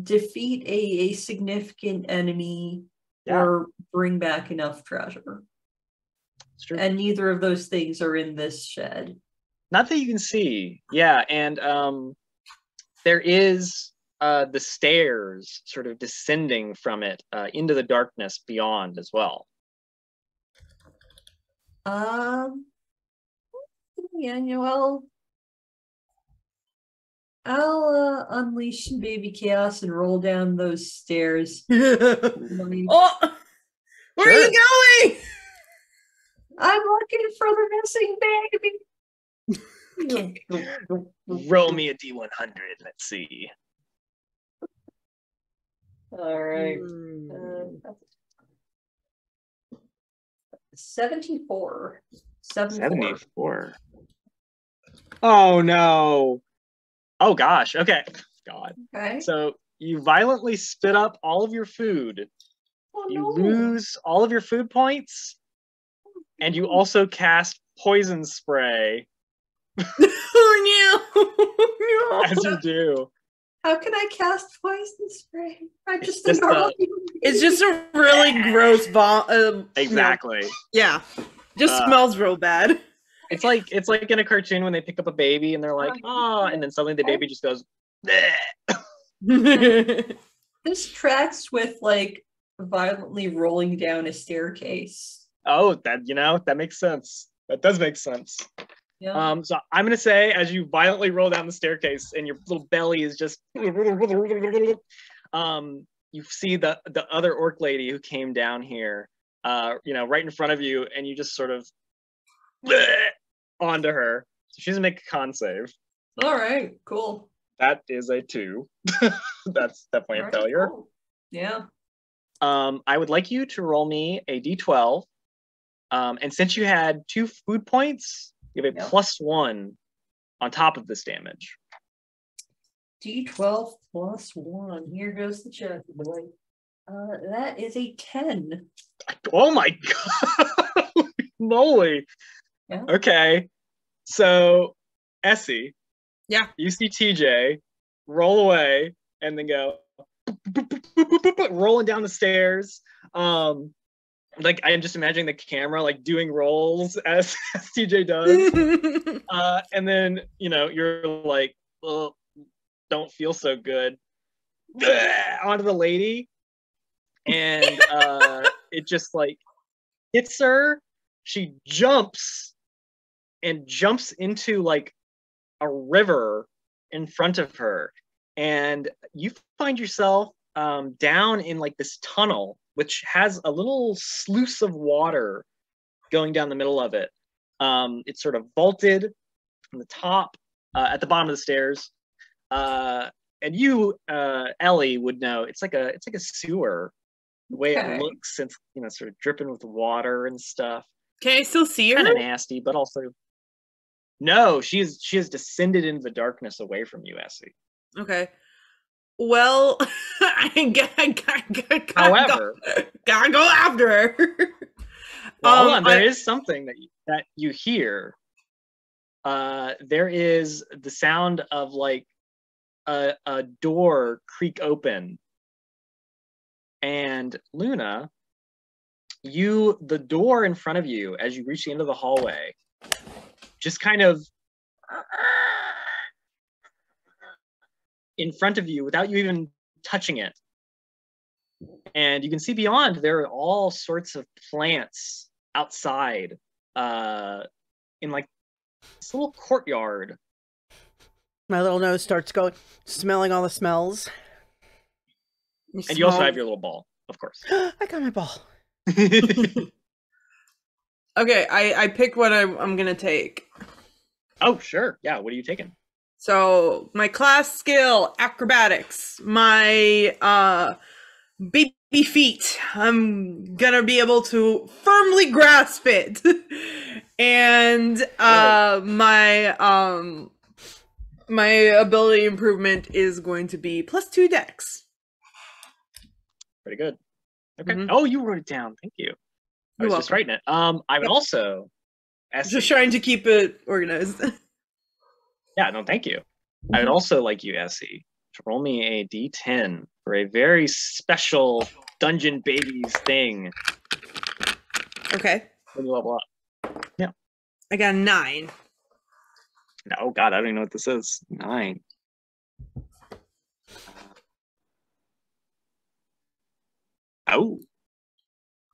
defeat a significant enemy or bring back enough treasure. It's true. And neither of those things are in this shed. Not that you can see. Yeah, and there is the stairs sort of descending from it into the darkness beyond as well. Yeah, well, I'll unleash baby chaos and roll down those stairs. Oh, where are you going? I'm looking for the missing baby. Roll me a D100. Let's see. All right. 74. 74. Oh no. Oh gosh. Okay. God. Okay. So you violently spit up all of your food. Oh, You no. lose all of your food points, and you also cast poison spray Oh no. as you do. How can I cast poison spray? I'm just just a normal human It's being. just a really gross bomb. Exactly. Yeah. Just smells real bad. It's like in a cartoon when they pick up a baby and they're like, oh, and then suddenly the baby just goes, bleh. This tracks with like violently rolling down a staircase. Oh, that makes sense. That does make sense. Yeah. So I'm gonna say, as you violently roll down the staircase and your little belly is just, you see the other orc lady who came down here, right in front of you, and you just sort of onto her. So she's gonna make a con save. All right. Cool. That is a 2. That's definitely All a right, failure. cool. Yeah. I would like you to roll me a d12. And since you had 2 food points, you have a +1 on top of this damage. D12 plus 1. Here goes the check, boy. That is a 10. Oh my god! Moly! Yeah. Okay, so Essie, Yeah. you see TJ roll away and then go rolling down the stairs. Like I'm just imagining the camera like doing rolls as TJ does, and then you're like, well, don't feel so good, onto the lady, and it just like hits her. She jumps into like a river in front of her, and you find yourself down in like this tunnel, which has a little sluice of water going down the middle of it. It's sort of vaulted from the top, at the bottom of the stairs. And you, Ellie, would know it's like a sewer, the way it looks, since sort of dripping with water and stuff. Can I still see her? Kind of nasty, but also no. She has descended into the darkness away from you, Essie. Okay. Well, However, gotta go after her. Well, hold on. There is something that you hear. There is the sound of like a door creak open, and Luna, the door in front of you as you reach the end of the hallway, just kind of in front of you without you even touching it. And you can see beyond, there are all sorts of plants outside, in like this little courtyard. My little nose starts going, smelling all the smells. And you also have your little ball, of course. I got my ball. Okay, I pick what I'm gonna take. Oh, sure. Yeah, what are you taking? So my class skill, acrobatics. My baby feet. I'm gonna be able to firmly grasp it. And my ability improvement is going to be +2 dex. Pretty good. Okay. Mhm. Oh, you wrote it down. Thank you. I You're was just welcome. writing it. I would also Just trying to keep it organized. Yeah, no, thank you. I would also like you, Essie, to roll me a d10 for a very special Dungeon Babies thing Okay. when you level up. I got a 9. Oh God, I don't even know what this is. 9. Oh.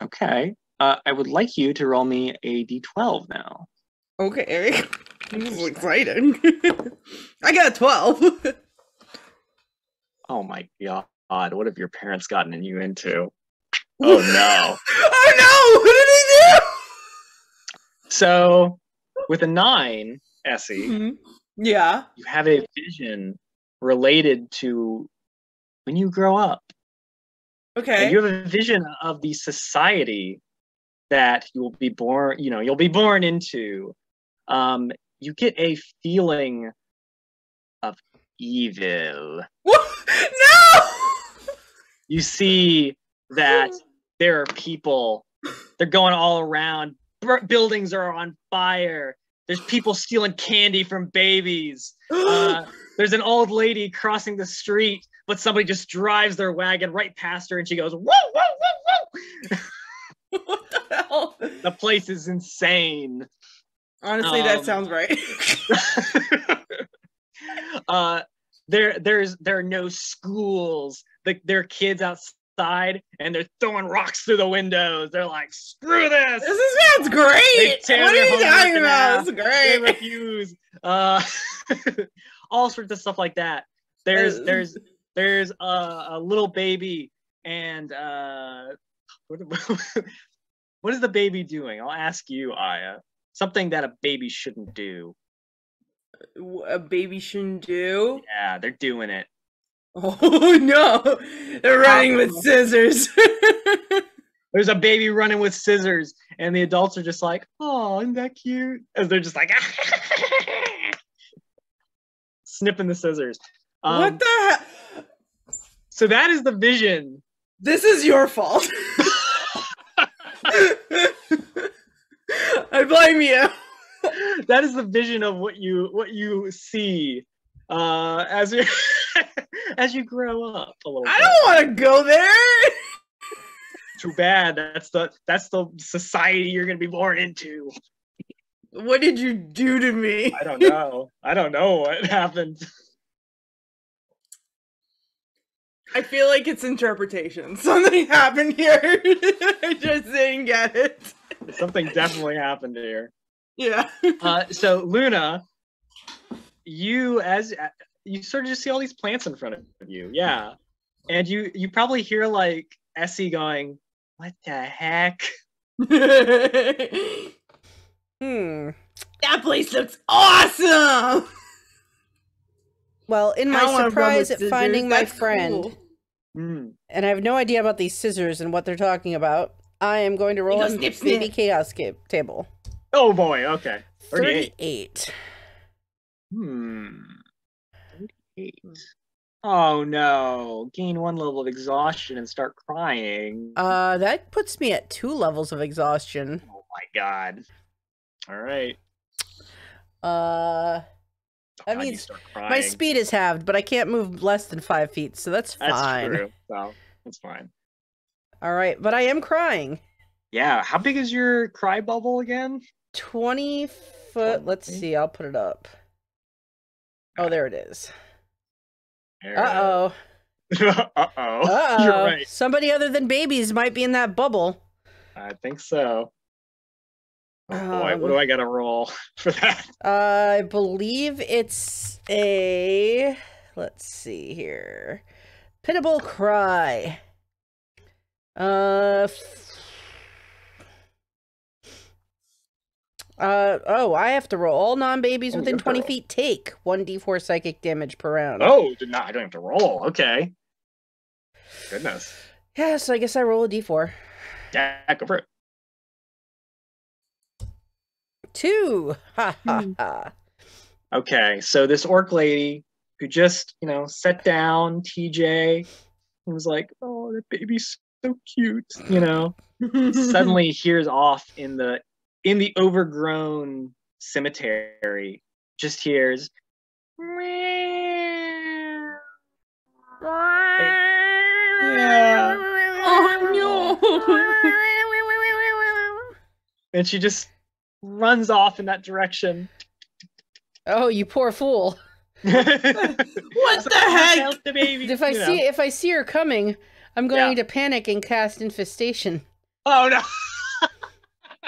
Okay. I would like you to roll me a d12 now. Okay. This is exciting. I got a 12. Oh my God, what have your parents gotten you into? Oh no. Oh no! What did he do? So, with a 9, Essie, Mhm. Yeah. you have a vision related to when you grow up. Okay. And you have a vision of the society that you will be born, you'll be born into. You get a feeling of evil. What? No! You see that there are people, they're going all around. Buildings are on fire. There's people stealing candy from babies. There's an old lady crossing the street, but somebody just drives their wagon right past her and she goes, whoa, whoa, whoa, whoa. What the hell? The place is insane. Honestly, that sounds right. There are no schools. There are kids outside and they're throwing rocks through the windows. They're like, screw this. This sounds great. What are you talking about? It's They great. refuse. All sorts of stuff like that. There's a little baby and what is the baby doing? I'll ask you, Aya. Something that a baby shouldn't do. A baby shouldn't do? Yeah, they're doing it. Oh no! They're running with scissors. There's a baby running with scissors, and the adults are just like, "Oh, isn't that cute?" As they're just like, snipping the scissors. What the heck? So that is the vision. This is your fault. I blame you. That is the vision of what you see as you as you grow up a little bit. I don't want to go there. Too bad. That's the society you're gonna be born into. What did you do to me? I don't know. I don't know what happened. I feel like it's interpretation. Something happened here. I just didn't get it. Something definitely happened here. Yeah. So Luna, you sort of just see all these plants in front of you, yeah, and you probably hear like Essie going, "What the heck?" That place looks awesome. Well, in I my wanna run surprise with at finding scissors. my That's friend, cool. and I have no idea about these scissors and what they're talking about, I am going to roll go a snip, baby snip. chaos table. Oh boy, okay. 38. 38. Oh no. Gain 1 level of exhaustion and start crying. That puts me at 2 levels of exhaustion. Oh my god. Alright. That means my speed is halved, but I can't move less than 5 feet, so that's fine. That's true. So that's fine. Alright, but I am crying. Yeah, how big is your cry bubble again? 20 foot. Let's see, I'll put it up. Oh, there it is. Uh-oh. Uh-oh. You're right. Somebody other than babies might be in that bubble. I think so. Oh boy, what do I gotta roll for that? I believe it's a... Let's see here. Pitiable cry. Oh, I have to roll. All non-babies within 20 feet take 1d4 psychic damage per round. Oh, I don't have to roll. Okay. Goodness. Yeah, so I guess I roll a d4. Yeah, go for it. 2. Ha ha ha. Okay, so this orc lady who just, sat down TJ and was like, "Oh, that baby's so cute," suddenly hears off in the overgrown cemetery, just hears yeah. Oh no! And she just runs off in that direction. Oh, you poor fool. What the heck? The baby, If I see her coming, I'm going to panic and cast infestation. Oh no.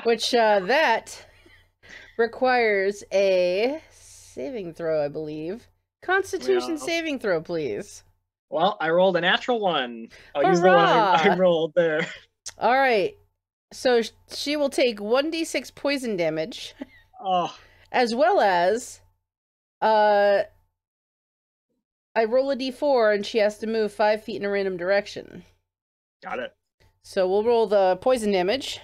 Which that requires a saving throw, I believe. Constitution saving throw, please. Well, I rolled a natural one. I'll use the one I rolled there. All right. So she will take 1d6 poison damage. Oh. As well as I roll a d4 and she has to move 5 feet in a random direction. Got it. So we'll roll the poison damage.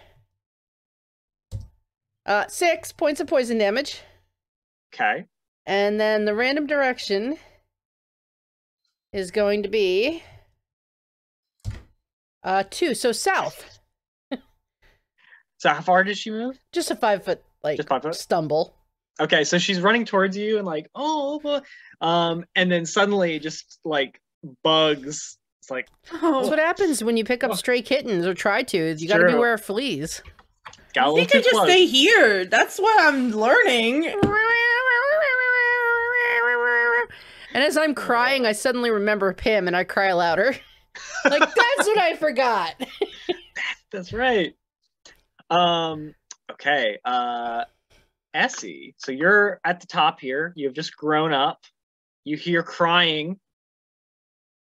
6 points of poison damage. Okay. And then the random direction is going to be 2, so south. So how far did she move? Just a 5 foot, Just 5 foot? stumble. Okay, so she's running towards you and like, and then suddenly just like bugs. It's like, That's what happens when you pick up stray kittens or try to. You gotta beware of fleas. got a I little think I too just close. stay here. That's what I'm learning. And as I'm crying, I suddenly remember Pam and I cry louder. Like, that's what I forgot. That's right. Okay. Essie, so you're at the top here. You've just grown up. You hear crying.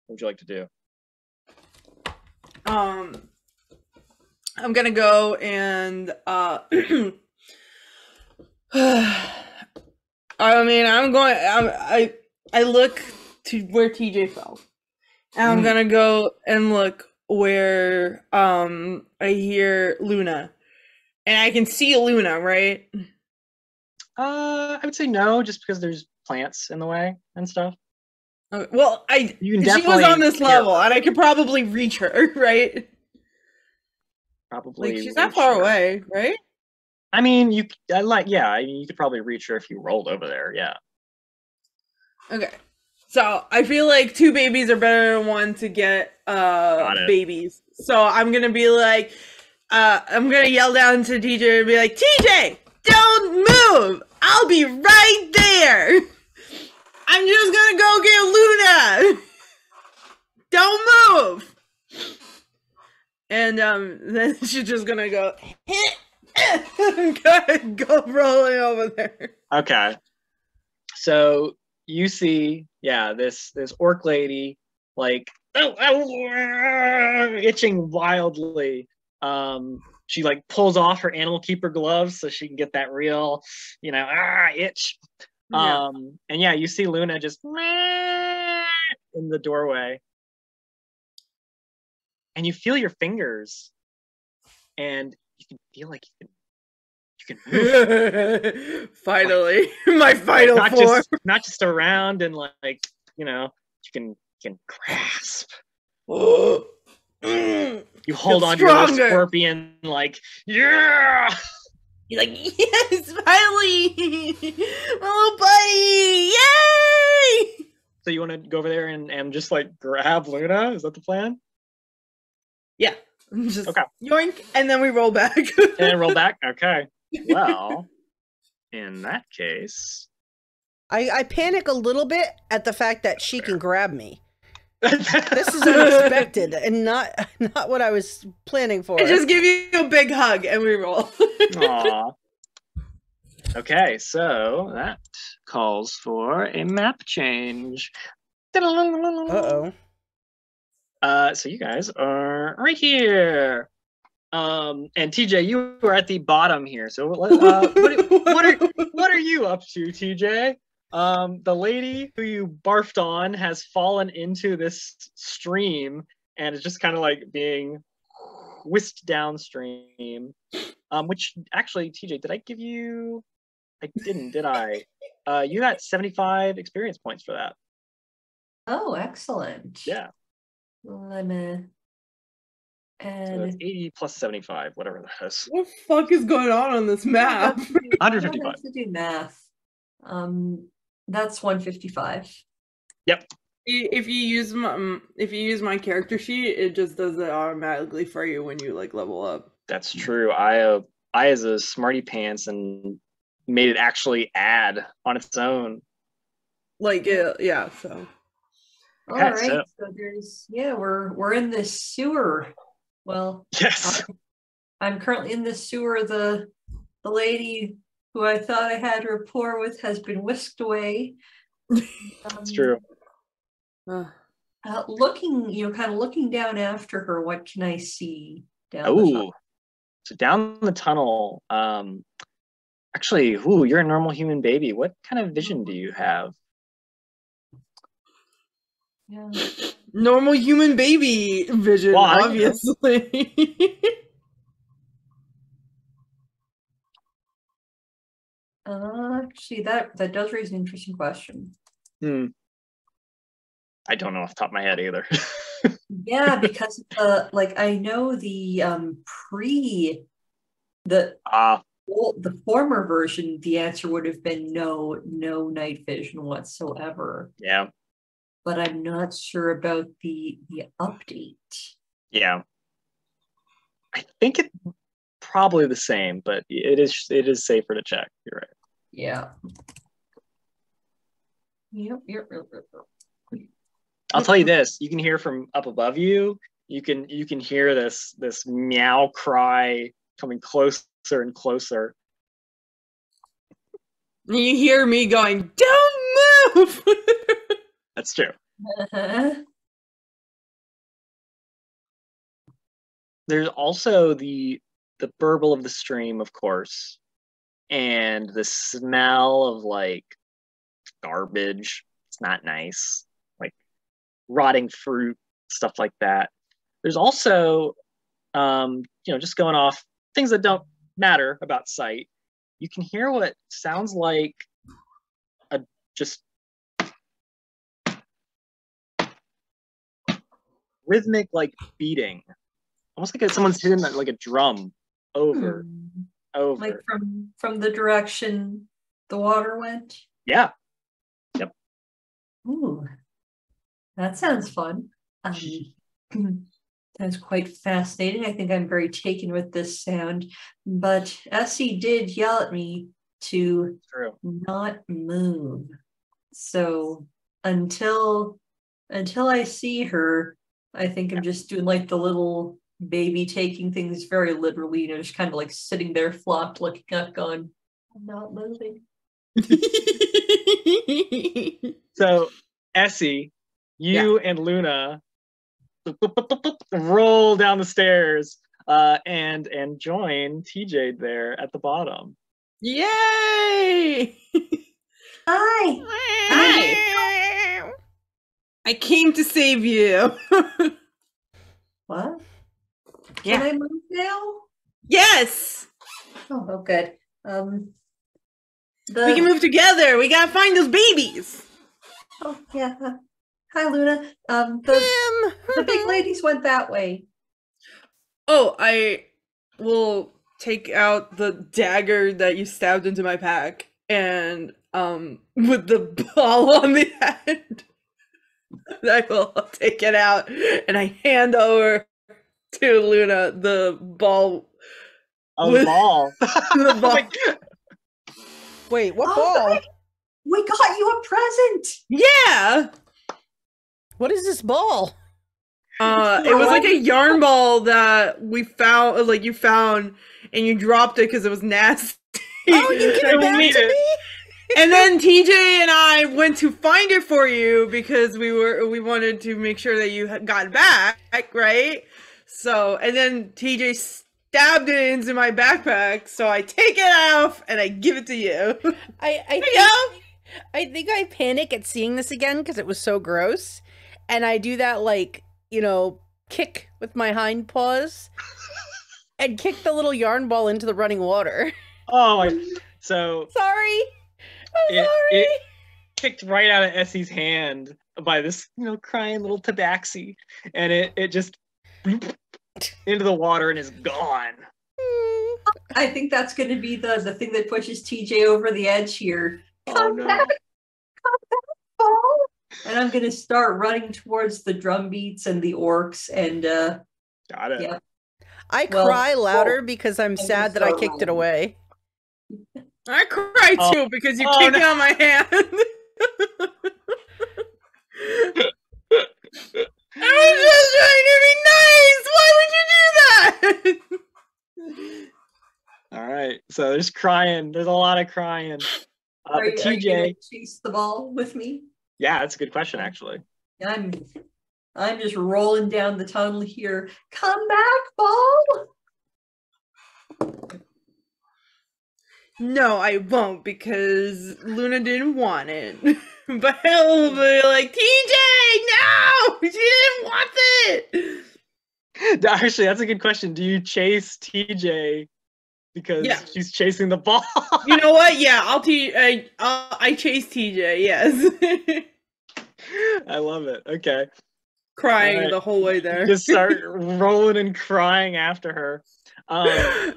What would you like to do? I'm gonna go and I mean, I look to where TJ fell. And I'm gonna go and look where I hear Luna. And I can see Luna, right? I would say no, just because there's plants in the way and stuff. Well, You can she was definitely on this hear level, and I could probably reach her, right? Probably. Like, she's not reach far her. away, right? I mean, you could probably reach her if you rolled over there. Yeah. Okay. So I feel like 2 babies are better than 1 to get babies. So I'm gonna be like, I'm gonna yell down to TJ and be like, TJ, don't move! I'll be right there! I'm just gonna go get Luna! Don't move! And then she's just gonna go go rolling over there. Okay. So you see, this orc lady like itching wildly. She like pulls off her animal keeper gloves so she can get that real, itch. Yeah. And you see Luna just in the doorway. And you feel your fingers and you can feel like you can move. Finally, my final form. Not just around and like, you can grasp. You hold on to your scorpion, like, yeah! You're like, yes, finally! My little buddy! Yay! So you want to go over there and just, like, grab Luna? Is that the plan? Yeah. Just okay. Yoink, and then we roll back. And roll back? Okay. Well, in that case... I panic a little bit at the fact that she can grab me. This is unexpected and not what I was planning for. I just give you a big hug and we roll. Aww. Okay, so that calls for a map change. Uh-oh. So you guys are right here. And TJ, you are at the bottom here. So what are you up to, TJ? The lady who you barfed on has fallen into this stream and is just kind of like being whisked downstream. Which actually, TJ, did I give you? I didn't, did I? You got 75 experience points for that. Oh, excellent. Yeah. Let me So add. that's 80 plus 75, whatever that is. What the fuck is going on this map? I don't 155. have to do math. That's 155. Yep. If you use my character sheet, it just does it automatically for you when you like level up. That's true. I as a smarty pants and made it actually add on its own. Like yeah, so. All Yeah, right. So there's we're in this sewer. Well, Yes. I'm currently in this sewer. The lady who I thought I had rapport with has been whisked away. That's true. Looking, kind of looking down after her, what can I see down the Oh, tunnel? so down the tunnel. Actually, you're a normal human baby. What kind of vision do you have? Yeah. Normal human baby vision, Well, obviously. Actually, that does raise an interesting question. I don't know off the top of my head either. Yeah, because I know the the former version, the answer would have been no night vision whatsoever. Yeah. But I'm not sure about the update. Yeah. I think it's probably the same, but it is safer to check. You're right. Yeah. Yep. I'll tell you this, you can hear from up above you, you can hear this meow cry coming closer and closer. You hear me going, "Don't move!" That's true. There's also the burble of the stream, of course, and the smell of like garbage. It's not nice. Like rotting fruit, stuff like that. There's also just going off things that don't matter about sight. You can hear what sounds like a just rhythmic like beating, almost like someone's hitting like a drum over. Like from the direction the water went. Yeah. Yep. Ooh, that sounds fun. That's quite fascinating. I think I'm very taken with this sound. But Essie did yell at me to not move. So until I see her, I think I'm just doing like the little baby taking things very literally, just kind of like sitting there flopped, looking up, going, I'm not moving. So Essie, you and Luna roll down the stairs and join TJ there at the bottom. Yay! Hi. I came to save you. What? Yeah. Can I move now? Yes. Oh, good. We can move together. We gotta find those babies. Oh yeah. Hi, Luna. The big ladies went that way. Oh, I will take out the dagger that you stabbed into my pack, and with the ball on the end, I will take it out and I hand over to Luna the ball. Oh, the ball. The ball. Wait, what ball? Right. We got you a present. Yeah. What is this ball? It was like a yarn ball that we found, you found, and you dropped it because it was nasty. Oh, you gave it back to me? And then TJ and I went to find it for you because we wanted to make sure that you got back, right? So, and then TJ stabbed it into my backpack, so I take it off and I give it to you. I think I panic at seeing this again because it was so gross, and I do that like, you know, kick with my hind paws and kick the little yarn ball into the running water. Oh my! So Sorry, I'm sorry. it kicked right out of Essie's hand by this, crying little tabaxi, and it just into the water and is gone. I think that's going to be the thing that pushes TJ over the edge here. Come back, Paul. And I'm going to start running towards the drum beats and the orcs and Got it. Yeah. I cry louder because I'm sad that I kicked it away. I cry too because you kicked it out of my hand. I was just trying to be nice. Why would you do that? All right. So there's crying. There's a lot of crying. Are you TJ, going to chase the ball with me? Yeah, that's a good question, actually. I'm just rolling down the tunnel here. Come back, ball. No, I won't because Luna didn't want it. But he'll be like, TJ, no! She didn't want it! Actually, that's a good question. Do you chase TJ because she's chasing the ball? You know what? Yeah, I chase TJ, yes. I love it. Okay. Crying the whole way there. Just start rolling and crying after her.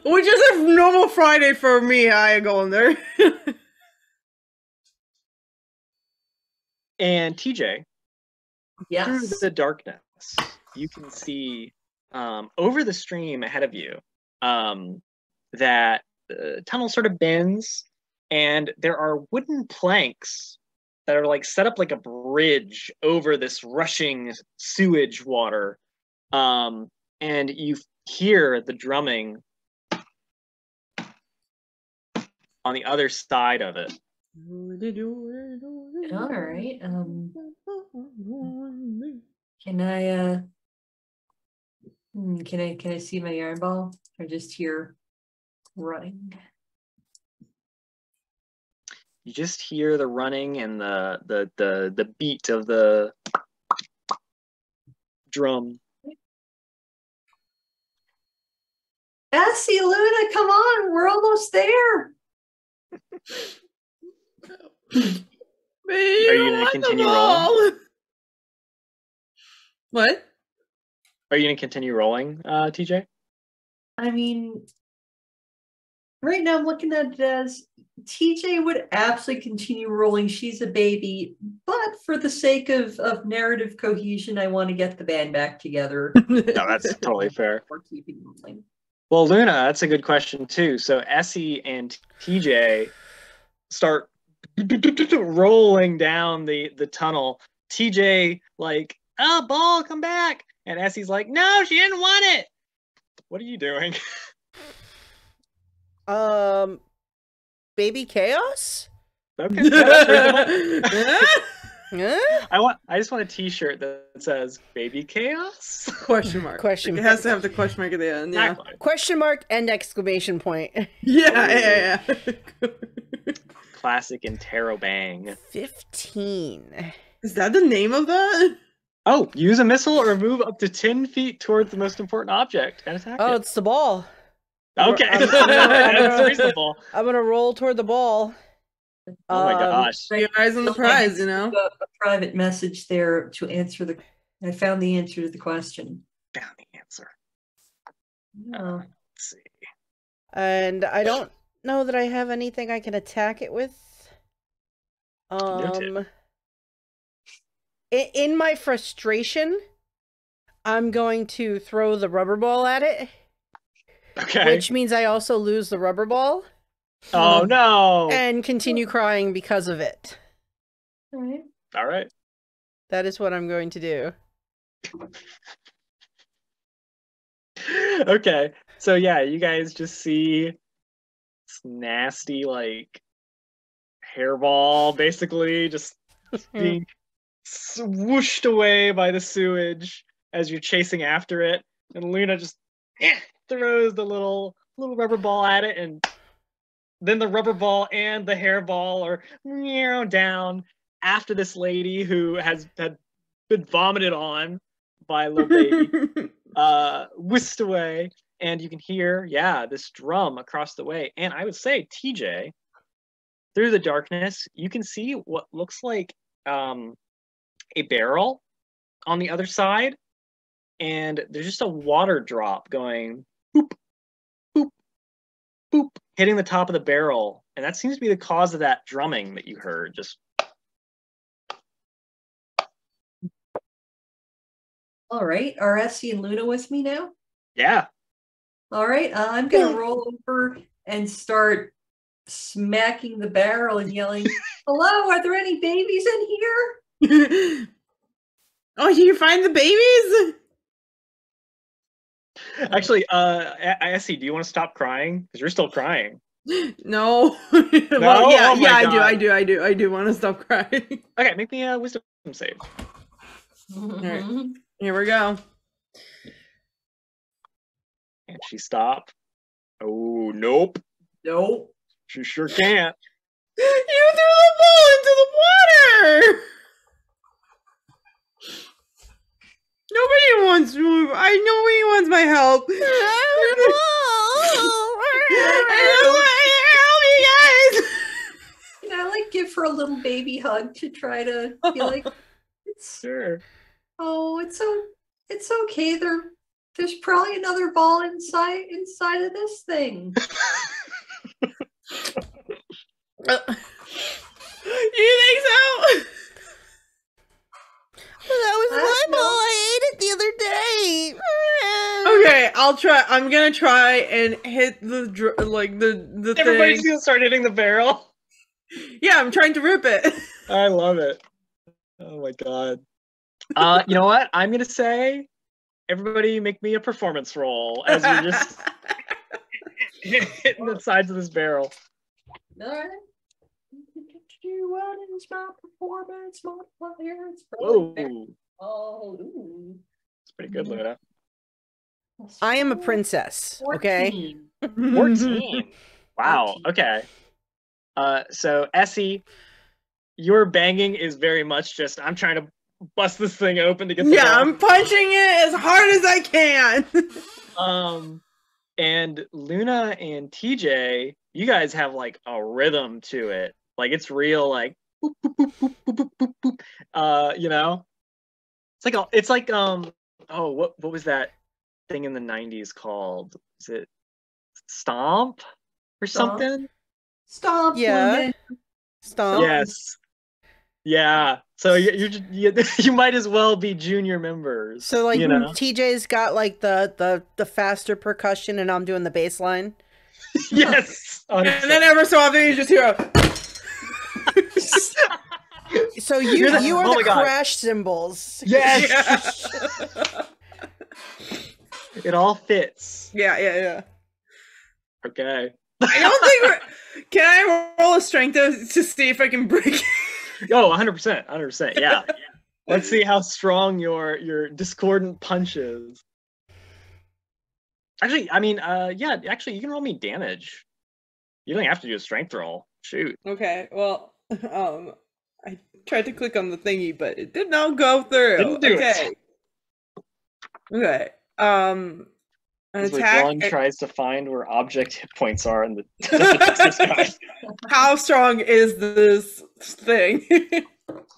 Which is a normal Friday for me. I go in there. And TJ, through Yes. the darkness, you can see over the stream ahead of you that the tunnel sort of bends, and there are wooden planks that are like set up like a bridge over this rushing sewage water. And you hear the drumming on the other side of it. All right. Can I see my yarn ball or just hear running? You just hear the running and the beat of the drum. Essie, Luna, come on, we're almost there. Are you going to continue rolling? What? Are you going to continue rolling, TJ? I mean, right now I'm looking at it as TJ would absolutely continue rolling. She's a baby, but for the sake of narrative cohesion, I want to get the band back together. No, that's totally fair. We're keeping rolling. Well, Luna, that's a good question too. So Essie and TJ start rolling down the tunnel. TJ like, oh, ball, come back. And Essie's like, no, she didn't want it. What are you doing? Baby chaos? Okay. Yeah, that's reasonable. Huh? I just want a t-shirt that says baby chaos? Question mark. Question It mark. has to have the question mark at the end. Yeah. Exactly. Question mark and exclamation point. Yeah. Classic interrobang. 15. Is that the name of that? Oh, use a missile or move up to 10 feet towards the most important object and attack Oh, it. it's the ball. Okay, I'm that's reasonable. I'm gonna roll toward the ball. Oh my gosh. Your eyes on the prize, you know? A private message there to answer I found the answer to the question. Found the answer. Oh. Let's see. And I don't know that I have anything I can attack it with. Noted. In my frustration, I'm going to throw the rubber ball at it. Okay. Which means I also lose the rubber ball. Oh no! And continue crying because of it. All right. All right. That is what I'm going to do. Okay. So yeah, you guys just see this nasty, like, hairball, basically, just being swooshed away by the sewage as you're chasing after it. And Luna just throws the little rubber ball at it, and then the rubber ball and the hairball are down after this lady who had been vomited on by a little baby, whisked away. And you can hear, this drum across the way. And I would say, TJ, through the darkness, you can see what looks like a barrel on the other side. And there's just a water drop going boop, boop, boop, hitting the top of the barrel. And that seems to be the cause of that drumming that you heard. Just. All right. Are Essie and Luna with me now? Yeah. All right. I'm going to roll over and start smacking the barrel and yelling, "Hello, are there any babies in here?" Oh, you find the babies? Actually, Essie, do you want to stop crying? Because you're still crying. No. No? Well, Oh my God. I do want to stop crying. Okay, make me a wisdom save. All right. Here we go. Can't she stop? Oh, nope. Nope. She sure can't. You threw the ball into the water! Nobody wants nobody wants my help. Help you guys! Can I like give her a little baby hug to try to be like, Sure. oh, it's okay. There's probably another ball inside of this thing. You think so? That was my ball. I ate it the other day. Okay, I'll try. I'm gonna try and hit the Everybody's thing. gonna start hitting the barrel. Yeah, I'm trying to rip it. I love it. Oh my God. You know what? I'm gonna say, everybody make me a performance roll as you're just hitting the sides of this barrel. All right. What is my performance multiplier? Whoa. Oh, ooh. It's pretty good, Luna. I am a princess. Okay. 14. Wow. Okay. So Essie, your banging is very much just, I'm trying to bust this thing open to get the ball. I'm punching it as hard as I can. And Luna and TJ, you guys have like a rhythm to it. Like it's real, like boop, boop, boop, boop, boop, boop, boop, boop. You know, it's like oh, what was that thing in the 90s called? Is it Stomp or something? Stomp. Yeah. Luna. Stomp. Yes. Yeah. So you might as well be junior members. So like you know? TJ's got like the faster percussion and I'm doing the bass line. Yes. And then ever so often you just hear a... So you are oh the my God. crash cymbals. Yes. It all fits. Yeah. Okay. I don't think can I roll a strength to see if I can break it? Oh, 100%. Yeah. Let's see how strong your discordant punch is. Actually, I mean, actually, you can roll me damage. You don't have to do a strength roll. Shoot. Okay, well, I tried to click on the thingy, but it did not go through. Didn't do it. Okay. An attack. One tries to find where object hit points are in the How strong is this thing?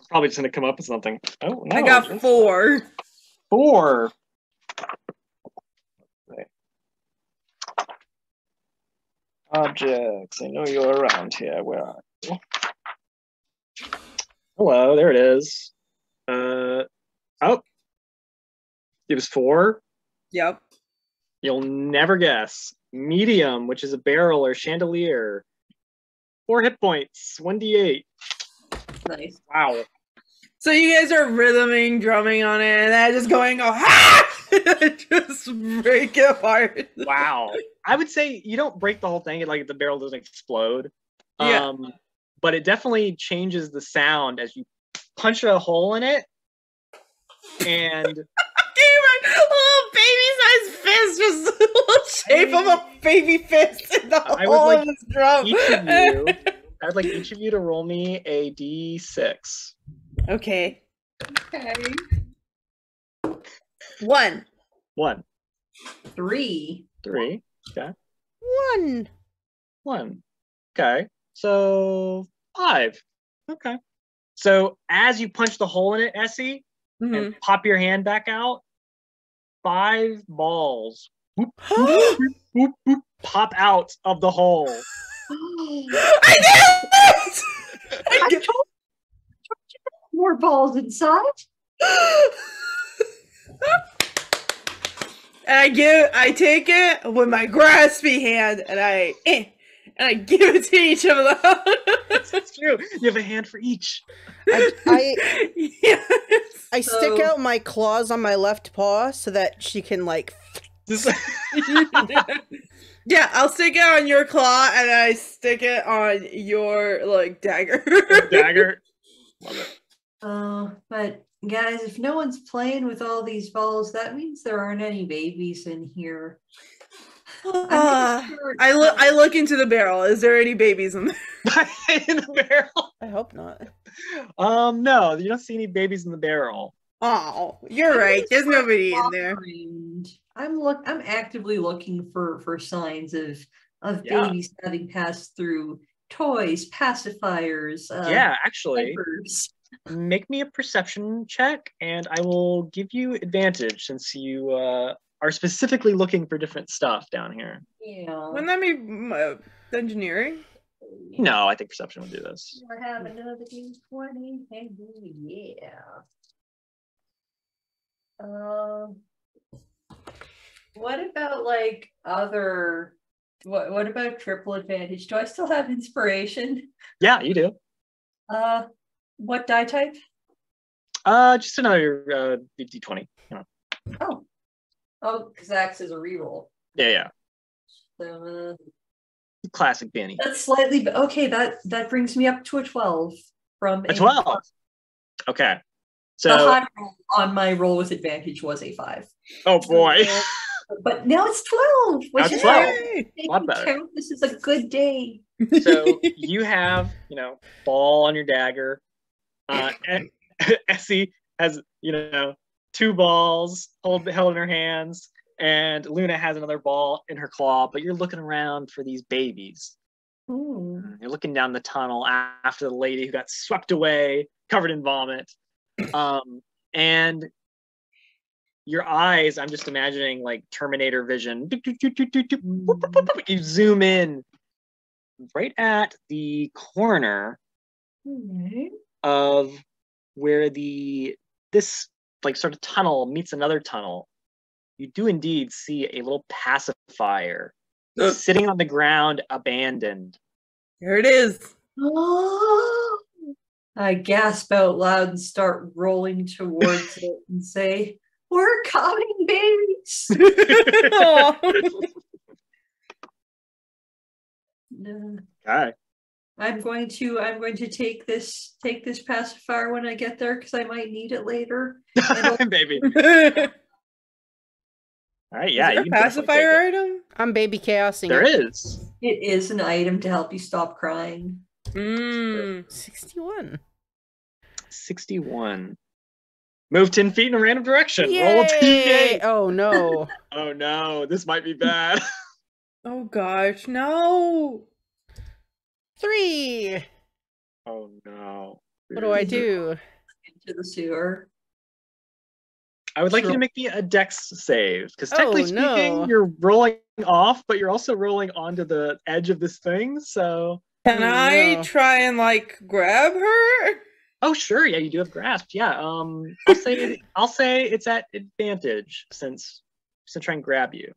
Probably just gonna come up with something. Oh no! I got 4. 4. Right. Objects. I know you're around here. Where are you? Hello, there it is. Oh, it was 4. Yep. You'll never guess. Medium, which is a barrel or chandelier. 4 hit points. 1d8. Nice. Wow. So you guys are rhythming, drumming on it, and then just going, just break it apart. Wow. I would say you don't break the whole thing. Like the barrel doesn't explode. Yeah. but it definitely changes the sound as you punch a hole in it. And little baby-sized fist, just the little shape of a baby fist in the I hole would of his drum. I would like each of you to roll me a d6. Okay. Okay. 1. 1, 3. 3. Okay. 1. 1. Okay. So 5. Okay. So as you punch the hole in it, Essie, and pop your hand back out, 5 balls whoop, whoop, whoop, whoop, pop out of the hole. I did it! I told you more balls inside. And I take it with my graspy hand and I give it to each of them. That's true. You have a hand for each. Yes. I stick out my claws on my left paw so that she can like. Yeah, I'll stick it on your claw and I stick it on your like dagger. Dagger. Love it. But guys, if no one's playing with all these balls, that means there aren't any babies in here. I look into the barrel. Is there any babies in there? In the barrel? I hope not. No, you don't see any babies in the barrel. Oh, you're right. There's nobody in there. I'm actively looking for signs of babies having passed through toys, pacifiers. Yeah, actually. Diapers. Make me a perception check, and I will give you advantage since you are specifically looking for different stuff down here. Yeah. Wouldn't that be engineering? No, I think perception would do this. We're having another D20. Yeah. What about like other? What about triple advantage? Do I still have inspiration? Yeah, you do. What die type? Just another D20. Oh, because Axe is a reroll. Yeah. So, classic Benny. that's slightly okay. That brings me up to a 12 from a 12. Okay, so the high roll on my roll with advantage was a 5. Oh boy. But now it's 12. Now it's 12. A lot better. Count. This is a good day. So you have, ball on your dagger. Essie has, 2 balls held in her hands, and Luna has another ball in her claw, but you're looking around for these babies. Ooh. You're looking down the tunnel after the lady who got swept away, covered in vomit. And your eyes, I'm just imagining like Terminator vision. You zoom in right at the corner of where this like sort of tunnel meets another tunnel. You do indeed see a little pacifier sitting on the ground, abandoned. There it is. I gasp out loud and start rolling towards it and say, "We're coming, babies." Okay. I'm going to take this pacifier when I get there because I might need it later. Baby. All right, yeah. Is there a pacifier item? I'm baby chaosing. There is. It is an item to help you stop crying. 61. 61. Move 10 feet in a random direction. Yay! Roll a D8. Oh no. Oh no, this might be bad. Oh gosh, no. 3. Oh no. What do I do? Into the sewer. I would like you to make me a dex save, because technically speaking, no. you're rolling off, but you're also rolling onto the edge of this thing, so... Can I try and like grab her? Oh sure, yeah, you do have grasp. Yeah, I'll say it's at advantage since to try and grab you.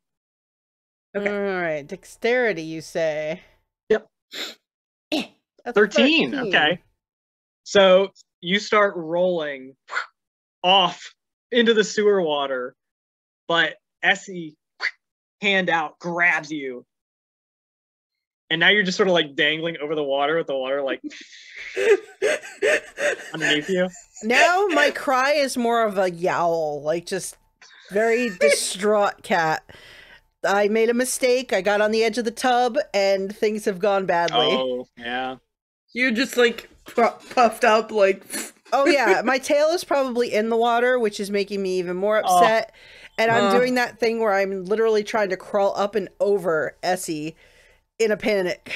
Okay. All right, dexterity, you say? Yep. That's 13. Okay. So you start rolling off into the sewer water, but Essie, hand out, grabs you And now you're just sort of like dangling over the water with the water like underneath you. Now my cry is more of a yowl, like just very distraught cat. I made a mistake. I got on the edge of the tub and things have gone badly. Oh, yeah. You're just like puffed up, like. Oh yeah, my tail is probably in the water, which is making me even more upset. And I'm doing that thing where I'm literally trying to crawl up and over Essie in a panic.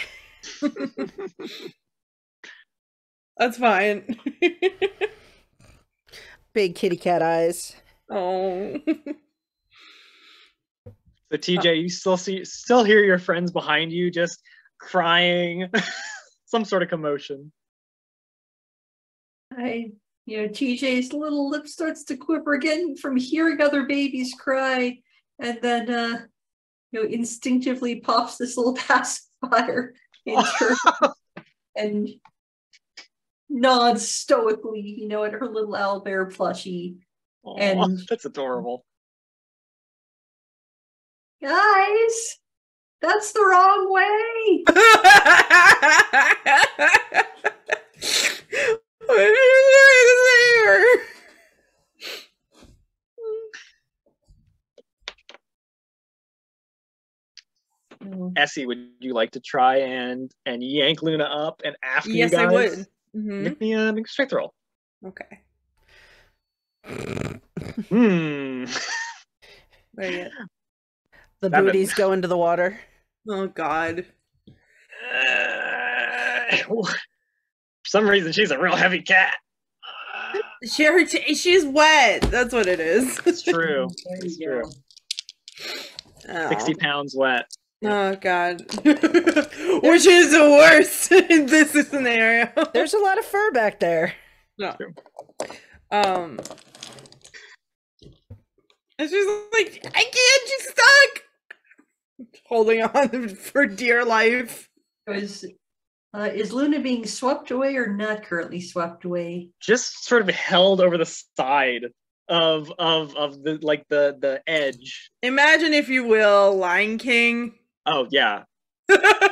That's fine. Big kitty cat eyes. Oh. So TJ, you still hear your friends behind you just crying, some sort of commotion. TJ's little lip starts to quiver again from hearing other babies cry, and then instinctively pops this little pacifier in her and nods stoically, at her little owlbear plushie. Aww, and that's adorable. Guys, that's the wrong way. Essie, would you like to try and yank Luna up and after you guys? Yes, I would. Make me a strength roll. Okay. The booties go into the water. Oh God. For some reason, she's a real heavy cat. She's wet. That's what it is. It's true. It's true. 60 pounds wet. Oh God. Which is the worst in this scenario. There's a lot of fur back there. No. It's just like, I can't, she's stuck! Holding on for dear life. Is Luna being swept away or not currently swept away? Just sort of held over the side of the edge. Imagine, if you will, Lion King. Oh yeah.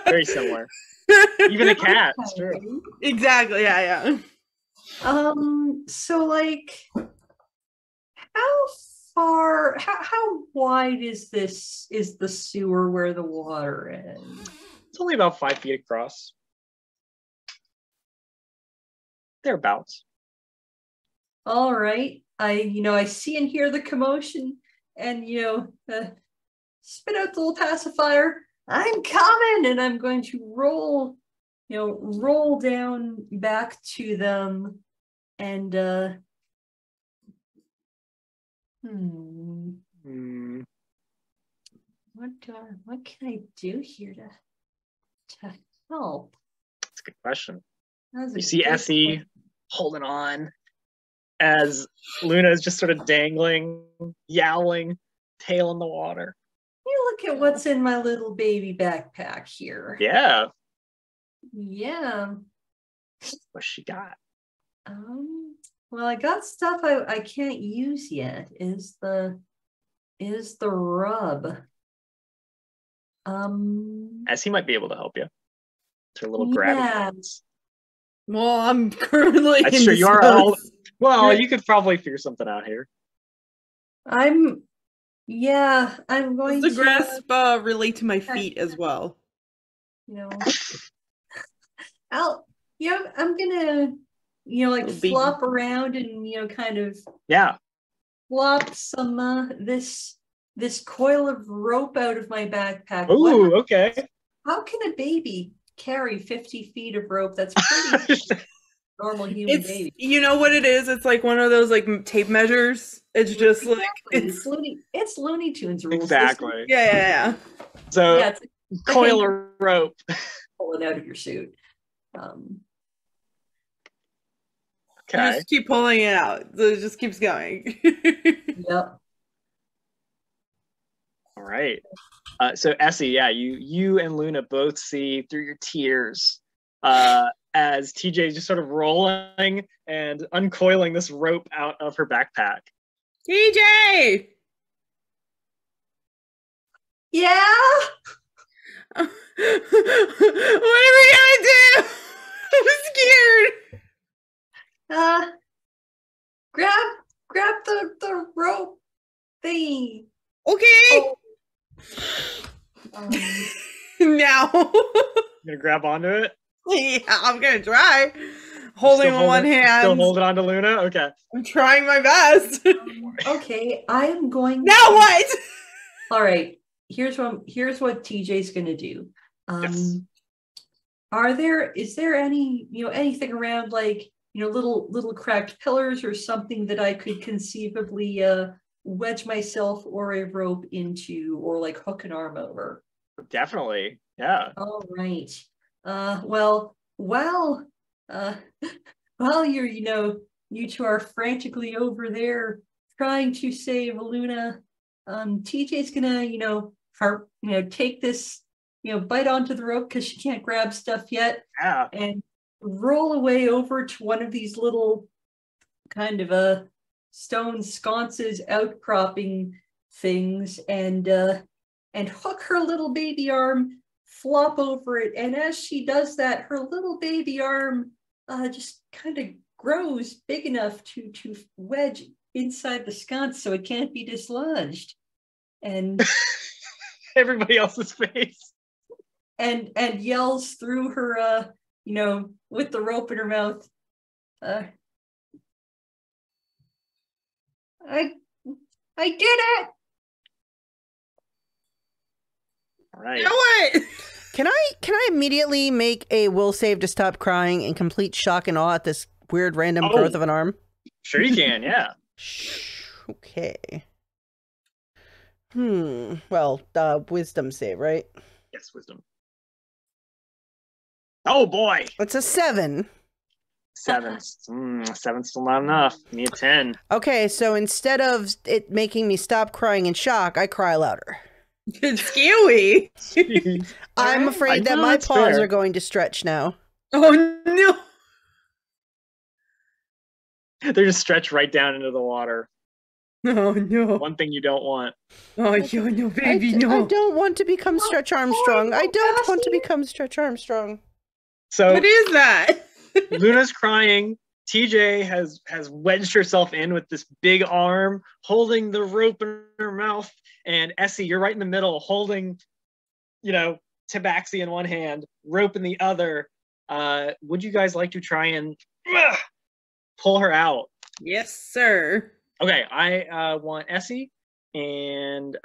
Very similar. Even a cat, it's true. Exactly, yeah. So like, how wide is the sewer where the water is? It's only about 5 feet across. Thereabouts. All right. I see and hear the commotion and spit out the little pacifier. I'm coming, and I'm going to roll down back to them and what can I do here to help? That's a good question. You see Essie holding on as Luna is just sort of dangling, yowling, tail in the water. You look at what's in my little baby backpack here. Yeah. Yeah. What's she got? Well, I got stuff I can't use yet. Is the rub. Essie might be able to help you. It's her little gravity. Well, I'm currently That's true. You are all. Well, you could probably figure something out here. I'm going to grasp relate to my feet as well. I'm gonna flop around and kind of flop some this coil of rope out of my backpack. Ooh, okay. How can a baby carry 50 feet of rope? That's pretty normal human baby. You know what it is? It's like one of those like tape measures. It's just exactly. Like it's Looney Tunes rules. Exactly. Yeah. So it's a coil of rope. Pull it out of your suit. Okay. You just keep pulling it out. So it just keeps going. Yep. All right. So Essie, you and Luna both see through your tears as TJ is just sort of rolling and uncoiling this rope out of her backpack. TJ! Yeah? What are we gonna do? I'm scared. Grab the rope thingy. Okay. Oh, Now. You gonna grab onto it? Yeah, I'm gonna try. Holding with one hand. Still hold it onto Luna? Okay. I'm trying my best. okay, I am going. Now what? All right. Here's what TJ's gonna do. Yes. Is there any anything around like little cracked pillars or something that I could conceivably wedge myself or a rope into or like hook an arm over? Definitely. Yeah. All right. Well, while you're you two are frantically over there trying to save Luna, TJ's gonna take this bite onto the rope because she can't grab stuff yet. Yeah. And roll away over to one of these little kind of stone sconces outcropping things and hook her little baby arm, flop over it, and as she does that, her little baby arm just kind of grows big enough to wedge inside the sconce so it can't be dislodged. And everybody else's face. And yells through her with the rope in her mouth. I did it. All right. You know what? Can I immediately make a will save to stop crying in complete shock and awe at this weird random growth of an arm? Sure you can, yeah. Okay. Well, wisdom save, right? Yes, wisdom. Oh boy. It's a 7. 7. 7's still not enough. You need a 10. Okay, so instead of it making me stop crying in shock, I cry louder. It's scary. I'm afraid that my paws are going to stretch now. Oh no. They're just stretched right down into the water. Oh no. One thing you don't want. Oh no, baby, I no. don't want to become Stretch Armstrong. I don't want to become Stretch Armstrong. So what is that? Luna's crying. TJ has wedged herself in with this big arm, holding the rope in her mouth. And Essie, you're right in the middle, holding, tabaxi in one hand, rope in the other. Would you guys like to try and pull her out? Yes, sir. Okay, I want Essie and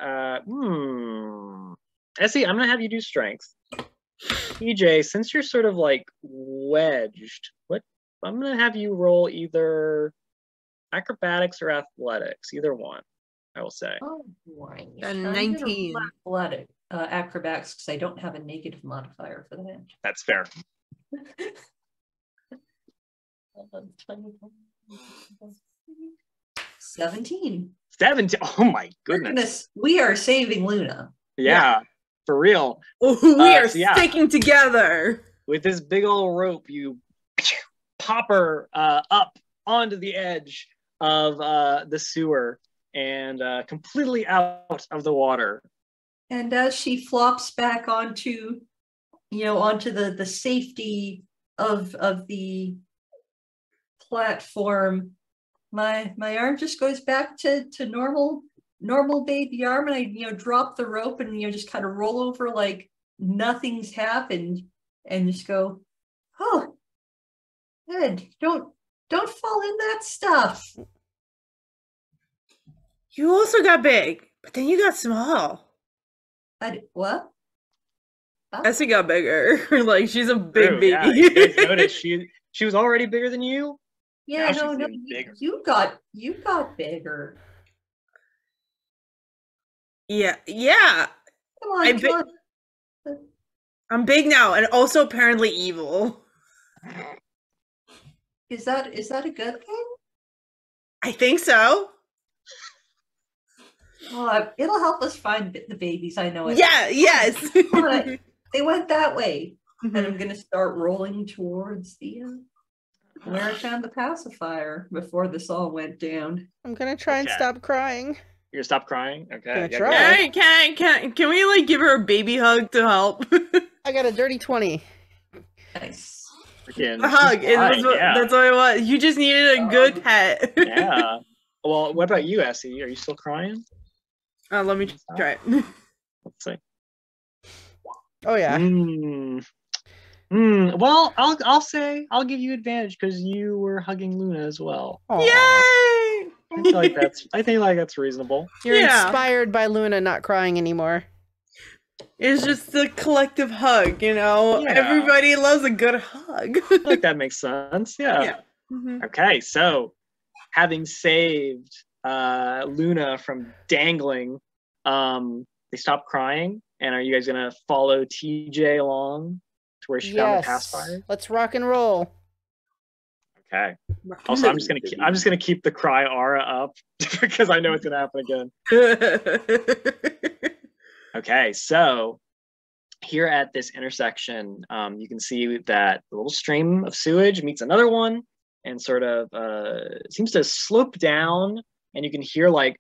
Essie, I'm gonna have you do strength. TJ, since you're sort of like wedged, I'm gonna have you roll either acrobatics or athletics, either one. I will say. Oh boy. A 19. Athletic acrobatics because I don't have a negative modifier for that. That's fair. 17. 17. Oh my goodness. We are saving Luna. Yeah, for real. Oh, we are sticking together. With this big old rope, you pop her up onto the edge of the sewer and completely out of the water. And as she flops back onto the safety of the platform, my arm just goes back to normal baby arm, and I drop the rope and just kind of roll over like nothing's happened and just go, oh, Ed, don't fall in that stuff. You also got big, but then you got small. What? Essie got bigger. Like, she's a big baby. Yeah, you guys noticed she was already bigger than you. Yeah, no, you got bigger. Yeah. Come on, I'm big now, and also apparently evil. Is that a good thing? I think so. Well, it'll help us find the babies. I know it. Yeah. Yes. But they went that way, and I'm gonna start rolling towards the where I found the pacifier before this all went down. I'm gonna try and stop crying. You're gonna stop crying? Okay. Gonna try. Can we like give her a baby hug to help? I got a dirty 20. Nice. Freaking A hug. she's fine, That's what it was. You just needed a good pet. Yeah. Well, what about you, Essie? Are you still crying? Let me try it. Let's see. Oh yeah. Well, I'll say I'll give you advantage because you were hugging Luna as well. Aw. Yay! I feel like that's reasonable. You're Yeah. inspired by Luna not crying anymore. It's just a collective hug, you know? Yeah. Everybody loves a good hug. I feel like that makes sense. Yeah. Yeah. Mhm. Okay, so having saved Luna from dangling, they stop crying. And are you guys gonna follow TJ along to where she found the pacifier? Let's rock and roll. Okay. Also, I'm just gonna keep the cry aura up because I know it's gonna happen again. Okay, so here at this intersection, you can see that the little stream of sewage meets another one and sort of seems to slope down, and you can hear like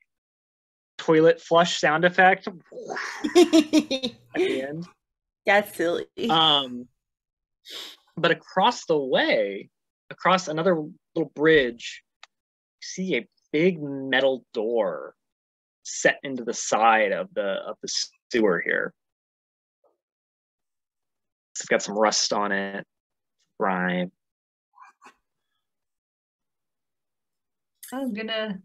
toilet flush sound effect at the end. That's silly. But across the way, across another little bridge, you see a big metal door set into the side of the sewer here. It's got some rust on it, grime. I'm gonna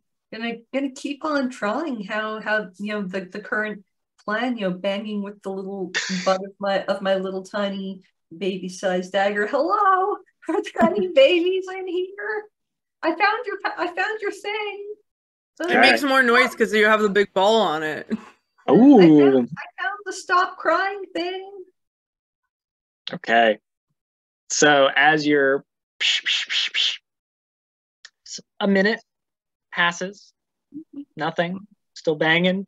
keep on trying how the current plan, banging with the little butt of my little tiny baby-sized dagger. Hello, are there any babies in here? I found your thing. It makes more noise because you have the big ball on it. Oh, I found the stop crying thing. Okay. So as you're a minute passes, nothing, still banging.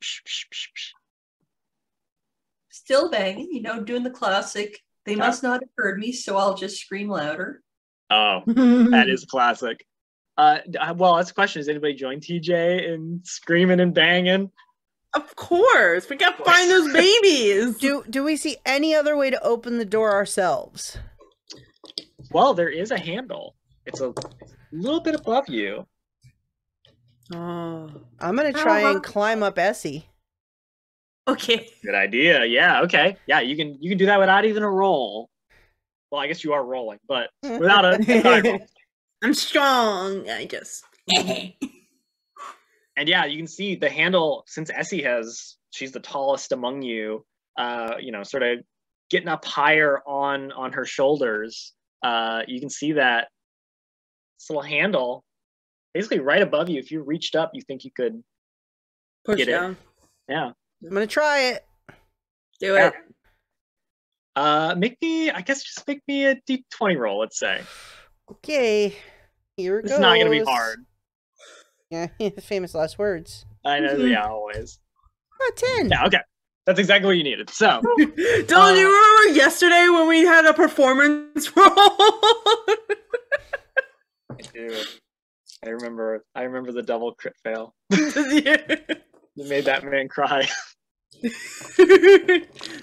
Still banging, doing the classic. They must not have heard me, so I'll just scream louder. Oh, that is classic. Well, that's the question. Has anybody joined TJ in screaming and banging? Of course. We gotta find those babies. Do we see any other way to open the door ourselves? Well, there is a handle. It's a little bit above you. Oh. I'm gonna try and climb up Essie. Okay. Good idea. Yeah, okay. Yeah, you can do that without even a roll. Well, I guess you are rolling, but without a roll. I'm strong. I just. And yeah, you can see the handle, since Essie she's the tallest among you, sort of getting up higher on her shoulders. You can see that this little handle basically right above you. If you reached up, you think you could Push get down. it. Yeah. I'm gonna try it. Do it. Make me a D20 roll, let's say. Okay. Here it goes. It's not gonna be hard. Yeah, famous last words. I know, yeah, always. 10. Yeah, okay. That's exactly what you needed. So Don't you remember yesterday when we had a performance roll? Dude, I remember the double crit fail. Yeah. You made that man cry.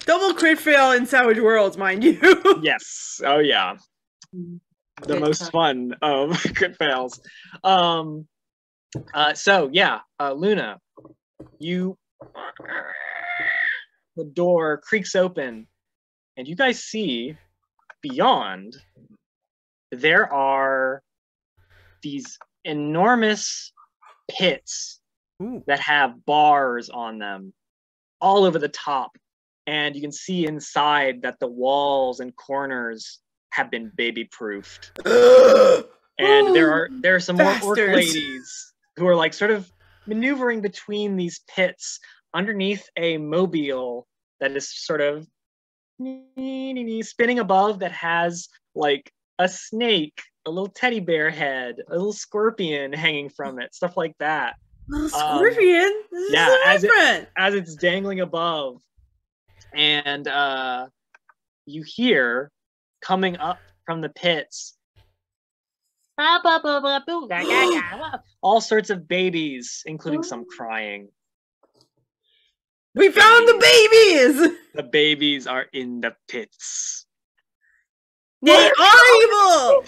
Double crit fail in Savage Worlds, mind you. Yes. Oh yeah. The most fun of crit fails. So yeah, Luna, the door creaks open, and you guys see beyond there are these enormous pits that have bars on them all over the top, and you can see inside that the walls and corners have been baby proofed. And there are some more orc ladies who are like sort of maneuvering between these pits underneath a mobile that is sort of spinning above, that has like a snake, a little teddy bear head, a little scorpion hanging from it, stuff like that. Little scorpion? Yeah, as it's dangling above. And you hear coming up from the pits all sorts of babies, including some crying. We found the babies! The babies are in the pits. They are evil!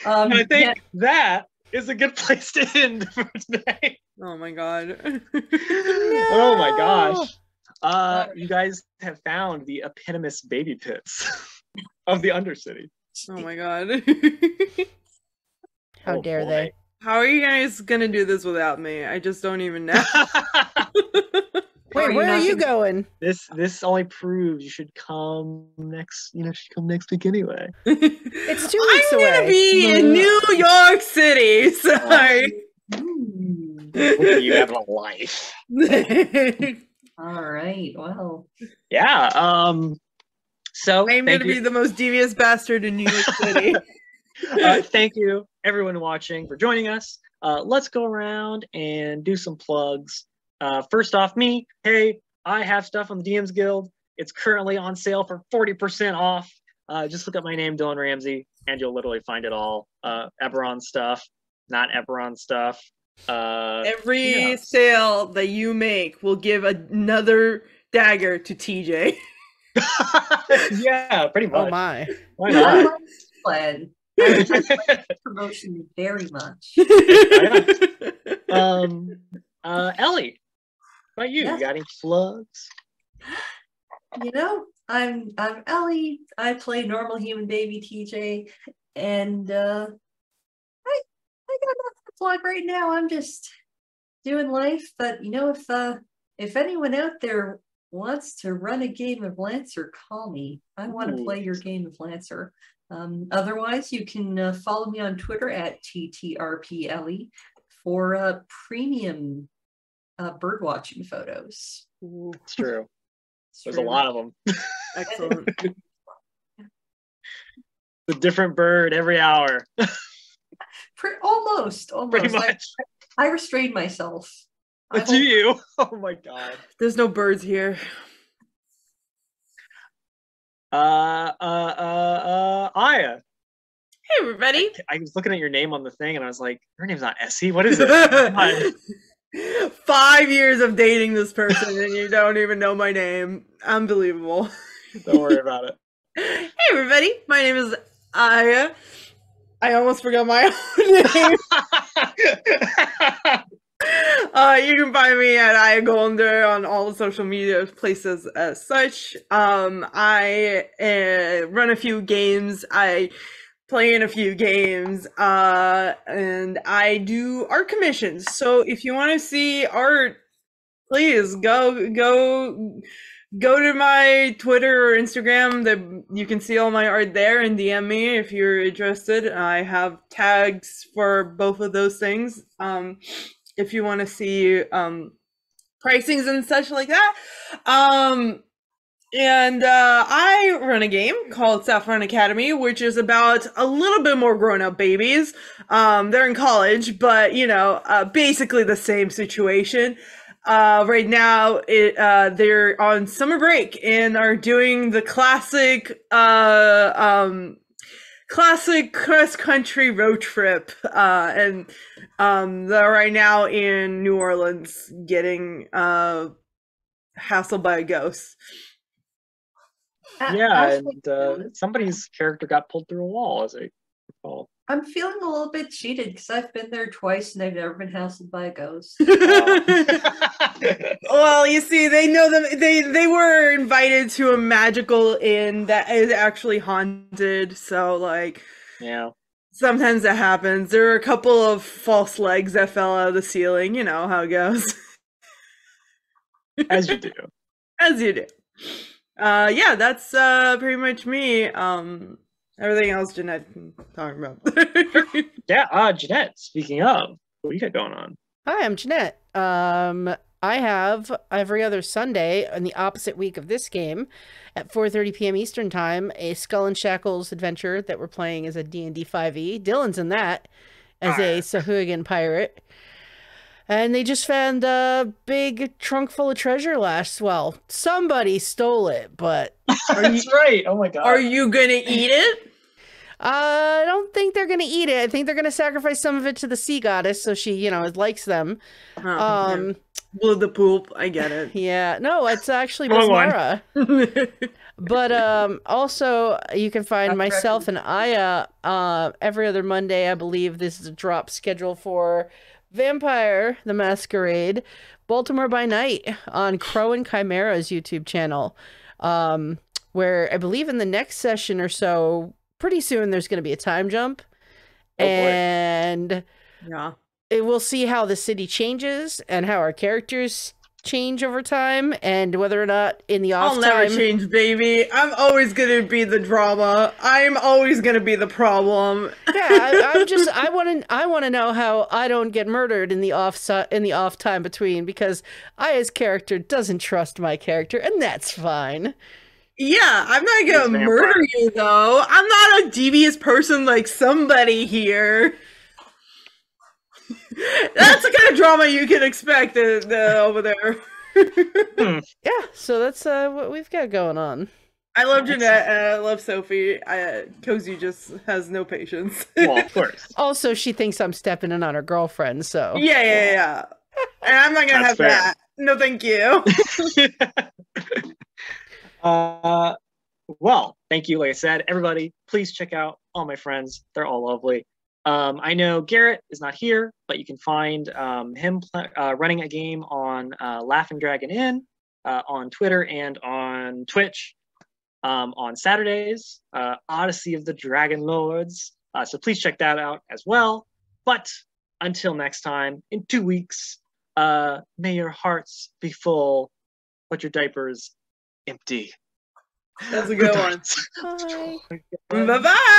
And I think Yeah, that is a good place to end for today. Oh my god. Oh my gosh. You guys have found the eponymous baby pits of the Undercity. Oh my god. How Oh, dare boy. they? How are you guys gonna do this without me? I just don't even know. Wait, where are you going? This only proves you should come next. You should come next week anyway. It's 2 weeks I'm away. gonna be in New York City. Sorry. Look at you having a life. all right. Well, Yeah. So I'm thank gonna be you. the most devious bastard in New York City. Thank you, everyone watching, for joining us. Let's go around and do some plugs. First off, me. Hey, I have stuff on the DMs Guild. It's currently on sale for 40% off. Just look up my name, Dylan Ramsey, and you'll literally find it all. Eberron stuff, not Eberron stuff. Every Yeah. sale that you make will give another dagger to TJ. Yeah, pretty much. Oh my. Why I not? like this plan. I like this promotion very much. Ellie, what about you? Yes. You got any plugs? I'm Ellie. I play normal human baby TJ, and I got nothing to plug right now. I'm just doing life. But if anyone out there wants to run a game of Lancer, call me. I want to Ooh. play your game of Lancer. Otherwise, you can follow me on Twitter at TTRPLE for premium bird watching photos. It's true. It's There's true. a lot of them. Excellent. A different bird every hour. Almost. Pretty much. I restrained myself. Do you? Oh my god. There's no birds here. Aya. Hey, everybody. I was looking at your name on the thing and I was like, her name's not Essie. What is it? God. 5 years of dating this person and you don't even know my name. Unbelievable. Don't worry about it. Hey, everybody. My name is Aya. I almost forgot my own name. You can find me at Aya Golder on all the social media places as such. I run a few games. I play in a few games, and I do art commissions. So if you want to see art, please go to my Twitter or Instagram. You can see all my art there, and DM me if you're interested. I have tags for both of those things. If you want to see pricings and such like that. And I run a game called Saffron Academy, which is about a little bit more grown-up babies. They're in college, but basically the same situation. Right now, they're on summer break and are doing the classic cross-country road trip. And they're right now in New Orleans getting hassled by a ghost. Yeah, and somebody's character got pulled through a wall, as I recall. I'm feeling a little bit cheated because I've been there twice and I've never been hassled by a ghost. Well, you see, they know them. They were invited to a magical inn that is actually haunted. So, Yeah. sometimes that happens. There are a couple of false legs that fell out of the ceiling. You know how it goes. As you do. As you do. Yeah, that's pretty much me. Everything else Jeanette can talk about. Yeah, Jeanette, speaking of, what do you got going on? Hi, I'm Jeanette. I have every other Sunday on the opposite week of this game at 4:30 p.m. Eastern Time, a Skull and Shackles adventure that we're playing as a D&D 5e. Dylan's in that as a Sahuagin pirate. And they just found a big trunk full of treasure well, somebody stole it, but... That's right. Oh my god. Are you gonna eat it? I don't think they're gonna eat it. I think they're gonna sacrifice some of it to the sea goddess so she, likes them. Oh, blew the poop. I get it. Yeah, no, it's actually Wrong one. Bismara. But also you can find That's myself correct. and Aya every other Monday. I believe this is a drop schedule for Vampire the Masquerade, Baltimore by Night on Crow and Chimera's YouTube channel. Where I believe in the next session or so, pretty soon there's going to be a time jump. Oh, boy. And Yeah. we'll see how the city changes and how our characters change over time, and whether or not in the off I'll never time. change, baby. I'm always gonna be the drama. I'm always gonna be the problem. Yeah, I want to know how I don't get murdered in the off time between, because Aya's character doesn't trust my character, and that's fine. Yeah, I'm not He's gonna vampire. murder you though. I'm not a devious person like somebody here. That's the kind of drama you can expect over there. Yeah, so that's what we've got going on. I love Jeanette and I love Sophie. Cozy just has no patience. Well, of course. Also, she thinks I'm stepping in on her girlfriend, so Yeah. And I'm not gonna That's have fair. that. No, thank you. Well, thank you. Like I said, everybody, please check out all my friends. They're all lovely. I know Garrett is not here, but you can find him running a game on Laughing Dragon Inn on Twitter and on Twitch on Saturdays, Odyssey of the Dragon Lords. So please check that out as well. But until next time, in 2 weeks, may your hearts be full, but your diapers empty. That's a good one. bye. Bye bye.